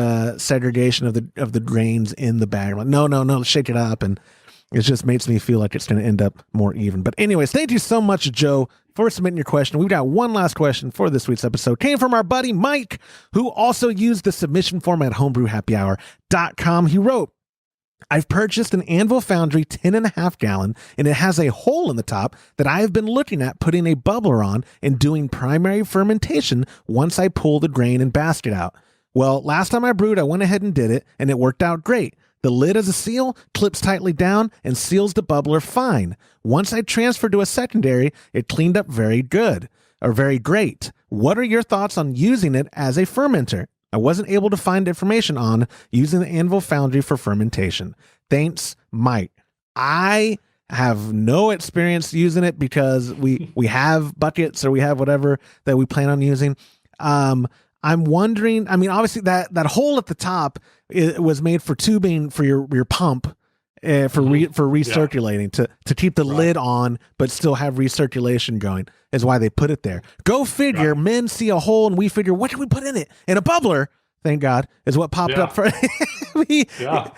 segregation of the grains in the bag. I'm like, no, shake it up, and it just makes me feel like it's going to end up more even. But anyways, thank you so much, Joe, for submitting your question. We've got one last question for this week's episode. Came from our buddy Mike, who also used the submission form at homebrew.happyhour.com. He wrote, I've purchased an Anvil Foundry 10.5 gallon, and it has a hole in the top that I have been looking at putting a bubbler on and doing primary fermentation once I pull the grain and basket out. Well, last time I brewed, I went ahead and did it, and it worked out great. The lid as a seal clips tightly down and seals the bubbler fine. Once I transferred to a secondary, it cleaned up very great. What are your thoughts on using it as a fermenter? I wasn't able to find information on using the Anvil Foundry for fermentation. Thanks, Mike. I have no experience using it because we have buckets, or we have whatever that we plan on using. I'm wondering, I mean, obviously that hole at the top, it was made for tubing for your pump, for recirculating, to keep the lid on but still have recirculation going, is why they put it there. Go figure. Men see a hole and we figure, what can we put in it? And a bubbler, thank God, is what popped up for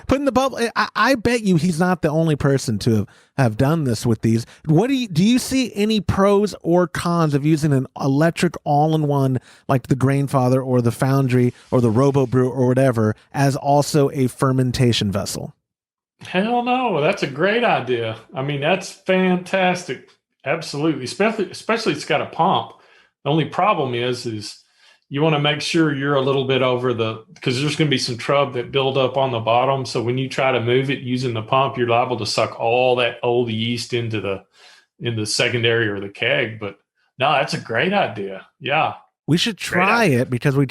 putting the bubble. I bet you he's not the only person to have done this with these. What do you see any pros or cons of using an electric all-in-one like the Grainfather or the Foundry or the Robo Brew or whatever as also a fermentation vessel?
Hell no, that's a great idea. I mean, that's fantastic. Absolutely, especially it's got a pump. The only problem is you want to make sure you're a little bit over because there's going to be some trub that build up on the bottom. So when you try to move it using the pump, you're liable to suck all that old yeast into the secondary or the keg. But no, that's a great idea. Yeah,
we should try it because we've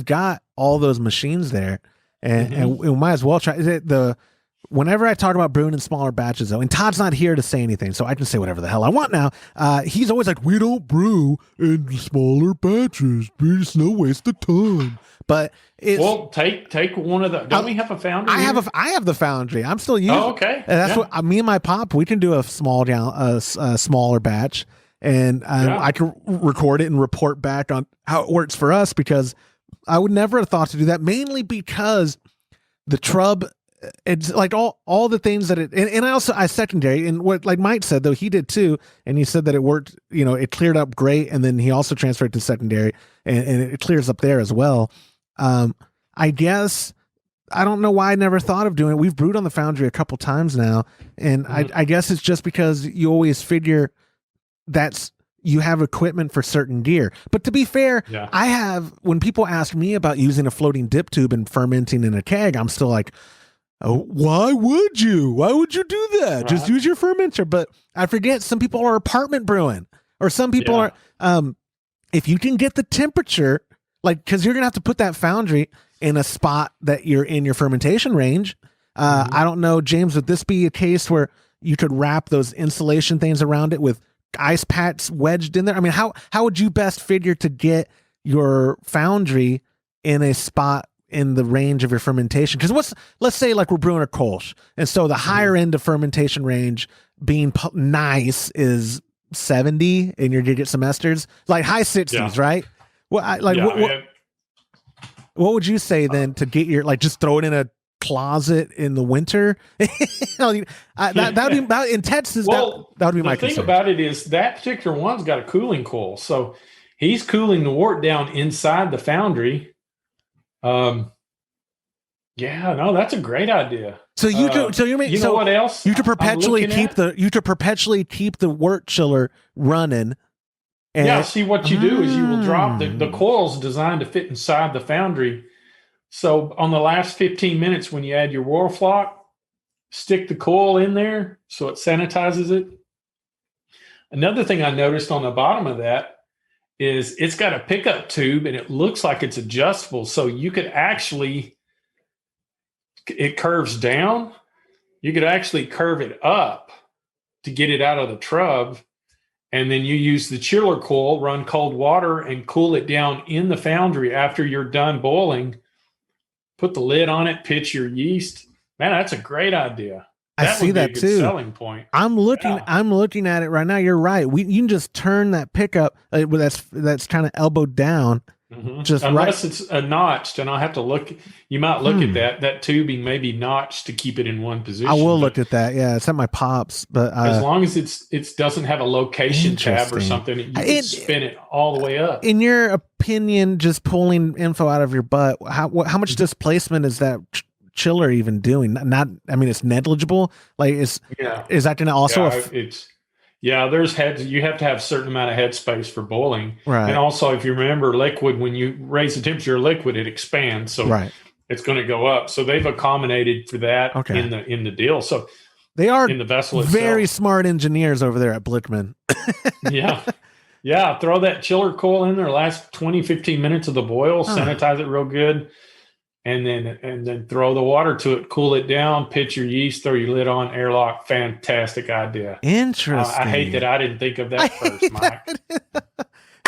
got all those machines there, and we might as well try it. Whenever I talk about brewing in smaller batches, though, and Todd's not here to say anything, so I can say whatever the hell I want now. He's always like, we don't brew in smaller batches. It's no waste of time. But
take one of the. Don't we have a Foundry?
I have the Foundry. I'm still using.
Oh, okay.
And that's what me and my pop. We can do a smaller batch, and I can record it and report back on how it works for us, because I would never have thought to do that. Mainly because the trub. It's like all the things that and I secondary, and what like Mike said, though, he did too, and he said that it worked, it cleared up great, and then he also transferred to secondary and it clears up there as well. I guess I don't know why I never thought of doing it. We've brewed on the Foundry a couple times now, and I guess it's just because you always figure you have equipment for certain gear. But to be fair, when people ask me about using a floating dip tube and fermenting in a keg, I'm still like, oh, why would you do that? Right. Just use your fermenter. But I forget, some people are apartment brewing, or some people are, if you can get the temperature, like, cause you're going to have to put that Foundry in a spot that you're in your fermentation range. I don't know, James, would this be a case where you could wrap those insulation things around it with ice packs wedged in there? I mean, how would you best figure to get your Foundry in a spot in the range of your fermentation? Because let's say like we're brewing a Kolsch, and so the higher end of fermentation range being nice is 70, and you're gonna get some esters, like high 60s, right? Well, what would you say then to get your, like, just throw it in a closet in the winter? That would be in Texas. Well, that would be my concern.
The thing about it is that particular one's got a cooling coil, so he's cooling the wort down inside the Foundry. Yeah, no, that's a great idea.
So you
know what else?
You to perpetually keep the wort chiller running. And
see what you do is you will drop the coil's designed to fit inside the foundry. So on the last 15 minutes, when you add your whorl flock, stick the coil in there so it sanitizes it. Another thing I noticed on the bottom of that is it's got a pickup tube and it looks like it's adjustable. So you could actually, it curves down. You could actually curve it up to get it out of the trub. And then you use the chiller coil, run cold water and cool it down in the foundry after you're done boiling. Put the lid on it, pitch your yeast. Man, that's a great idea.
I see that too.
Selling point.
I'm looking at it right now. You're right. You can just turn that pickup that's kind of elbowed down.
Mm-hmm.
Just
unless it's a notched, and I'll have to look. You might look at that tubing may be notched to keep it in one position.
I will look at that. Yeah, it's at my pops, but
as long as it doesn't have a location tab or something, you can spin it all the way up.
In your opinion, just pulling info out of your butt, how much displacement is that chiller even doing? It's negligible. Like is that going to also?
There's heads. You have to have a certain amount of head space for boiling.
Right.
And also, if you remember, liquid, when you raise the temperature of liquid, it expands. So it's going to go up. So they've accommodated for that in the deal. So
they are
in the vessel
very
itself.
Smart engineers over there at Blickman.
Yeah. Throw that chiller coil in there, last 20, 15 minutes of the boil, sanitize it real good. And then throw the water to it, cool it down, pitch your yeast, throw your lid on, airlock. Fantastic idea.
Interesting.
I hate that I didn't think of that first, Mike.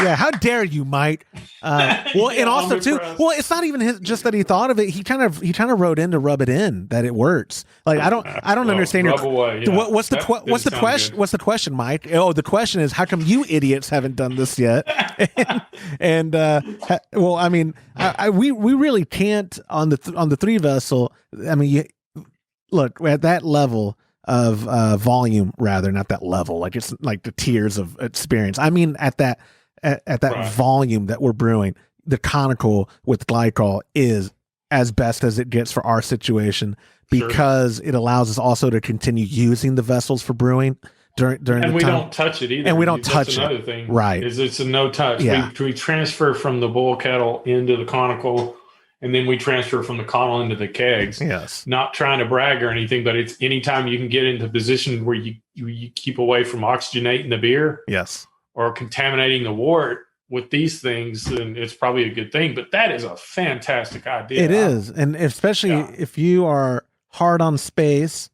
Yeah, how dare you, Mike? And also too. Well, it's not even just that he thought of it. He kind of wrote in to rub it in that it works. Like I don't understand
rub away,
what's the question? What's the question, Mike? Oh, the question is how come you idiots haven't done this yet? We really can't on the 3 vessel. I mean, look at that level of volume, rather not that level. Like it's like the tiers of experience. I mean, at that volume that we're brewing, the conical with glycol is as best as it gets for our situation because it allows us also to continue using the vessels for brewing during the time.
And we don't touch it either.
And we don't touch it.
Another thing,
right?
Is it's a no touch.
Yeah.
We transfer from the boil kettle into the conical, and then we transfer from the conical into the kegs.
Yes.
Not trying to brag or anything, but it's anytime you can get into a position where you keep away from oxygenating the beer.
Yes.
Or contaminating the wort with these things, then it's probably a good thing. But that is a fantastic idea.
It is. And especially if you are hard on space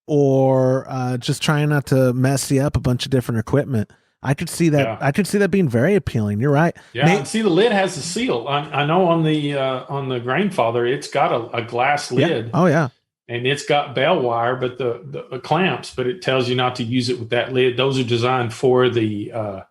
or just trying not to mess you up a bunch of different equipment, I could see that. I could see that being very appealing. You're right.
Yeah. See, the lid has a seal. I know on the Grainfather, it's got a glass lid.
Yeah. Oh yeah.
And it's got bell wire, but the clamps, but it tells you not to use it with that lid. Those are designed for the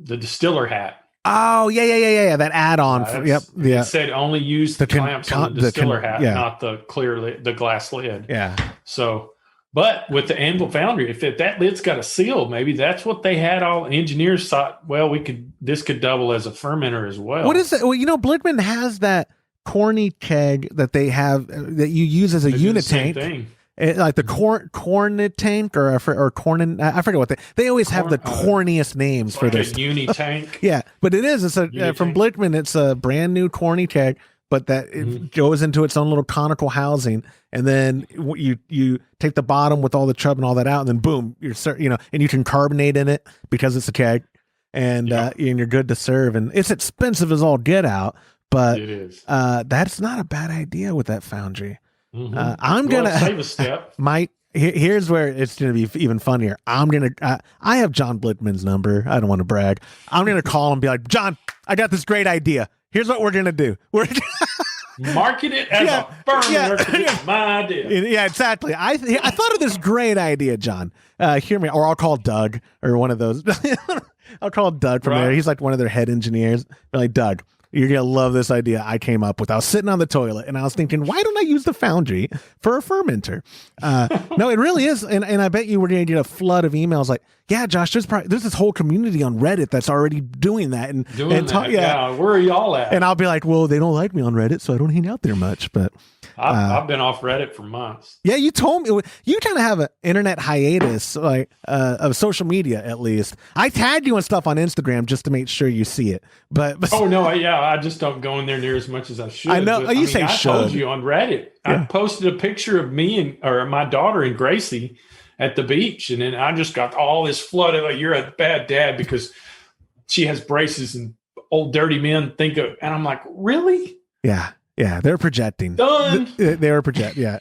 distiller hat.
Oh yeah. That add-on. Yep. Yeah.
It said only use the clamps on the distiller hat, not the clear lid, the glass lid.
Yeah.
So, but with the Anvil Foundry, if that lid's got a seal, maybe that's what they had. All engineers thought, well, this could double as a fermenter as well.
What is it? Well, Blickman has that corny keg that they have that you use as a unit tank. Like the corn tank or corn. I forget what they always have the corniest names for this.
Uni tank.
Yeah, but it's from Blickman. It's a brand new corny keg, but that it goes into its own little conical housing, and then you take the bottom with all the chub and all that out, and then boom, and you can carbonate in it because it's a keg, and you're good to serve. And it's expensive as all get out, but
it is.
That's not a bad idea with that foundry.
Mm-hmm.
I'm gonna
save a step.
Mike, here's where it's gonna be even funnier. I have John Blickman's number. I don't want to brag. I'm gonna call him and be like, John, I got this great idea. Here's what we're gonna do. We're
market it as a fermenter. It's my idea.
Yeah, exactly. I thought of this great idea, John. Hear me, or I'll call Doug or one of those. I'll call Doug from there. He's like one of their head engineers. They're like, Doug, You're going to love this idea I came up with. I was sitting on the toilet and I was thinking, why don't I use the Foundry for a fermenter? No, it really is. And I bet you we're going to get a flood of emails like, yeah, Josh, there's this whole community on Reddit that's already doing that. And
where are y'all at?
And I'll be like, well, they don't like me on Reddit, so I don't hang out there much. But
I've been off Reddit for months.
Yeah, you told me you kind of have an internet hiatus, like of social media at least. I tagged you and stuff on Instagram just to make sure you see it. But
oh no, I just don't go in there near as much as I should.
I know. I
told you on Reddit. Yeah. I posted a picture of me or my daughter and Gracie at the beach, and then I just got all this flood of like, you're a bad dad because she has braces and old dirty men think of, and I'm like, really?
Yeah, they're projecting.
Done.
They were projecting. Yeah,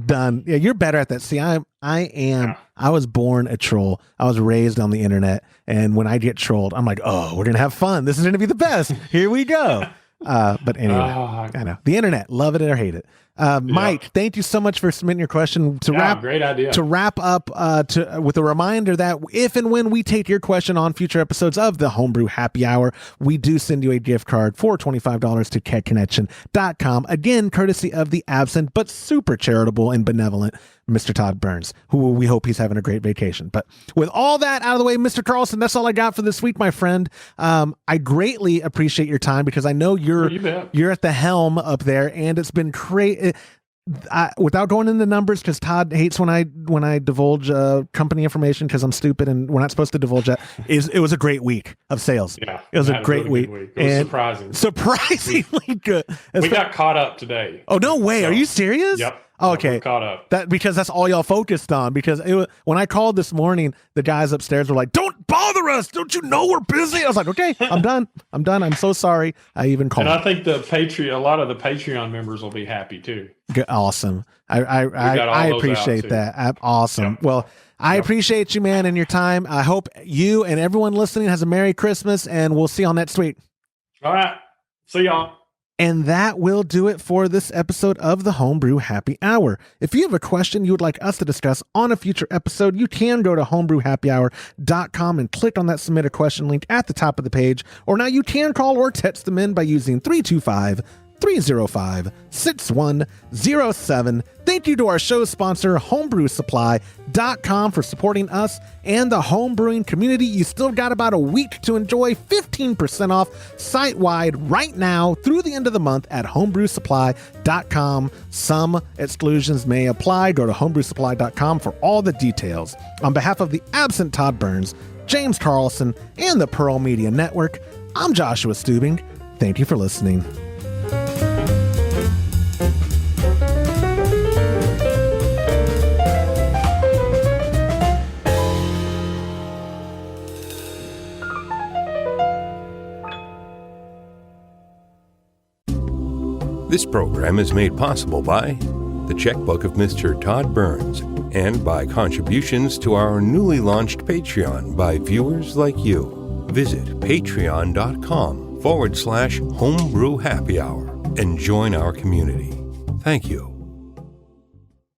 done. Yeah, you're better at that. See, I am. Yeah. I was born a troll. I was raised on the internet, and when I get trolled, I'm like, oh, we're gonna have fun. This is gonna be the best. Here we go. But anyway, I know the internet, love it or hate it. Mike, thank you so much for submitting your question.
Great idea.
To wrap up, with a reminder that if and when we take your question on future episodes of the Homebrew Happy Hour, we do send you a gift card for $25 to kegconnection.com. Again, courtesy of the absent but super charitable and benevolent Mr. Todd Burns, who we hope he's having a great vacation. But with all that out of the way, Mr. Carlson, that's all I got for this week, my friend. I greatly appreciate your time because I know you're at the helm up there, and it's been great. Without going into numbers, because Todd hates when I divulge company information because I'm stupid and we're not supposed to divulge that. It was a great week of sales.
Yeah,
it was a great week.
It was
surprisingly good.
We got caught up today.
Oh no way! Are you serious?
Yep.
Okay,
caught up.
Because that's all y'all focused on. Because when I called this morning, the guys upstairs were like, "Don't bother us! Don't you know we're busy?" I was like, "Okay, I'm done. I'm so sorry." I even called.
And I think a lot of the Patreon members will be happy too.
Awesome. I appreciate that. Awesome. Yep. Well, I appreciate you, man, and your time. I hope you and everyone listening has a Merry Christmas, and we'll see y'all next week.
All right. See y'all.
And that will do it for this episode of the Homebrew Happy Hour. If you have a question you would like us to discuss on a future episode, you can go to homebrewhappyhour.com and click on that submit a question link at the top of the page. Or now you can call or text them in by using 325-305-6107. Thank you to our show sponsor, homebrewsupply.com, for supporting us and the homebrewing community. You still got about a week to enjoy 15% off site-wide right now through the end of the month at homebrewsupply.com. Some exclusions may apply. Go to homebrewsupply.com for all the details. On behalf of the absent Todd Burns, James Carlson, and the Pearl Media Network, I'm Joshua Stubing. Thank you for listening.
This program is made possible by the checkbook of Mr. Todd Burns and by contributions to our newly launched Patreon by viewers like you. Visit patreon.com/homebrew happy hour and join our community. Thank you.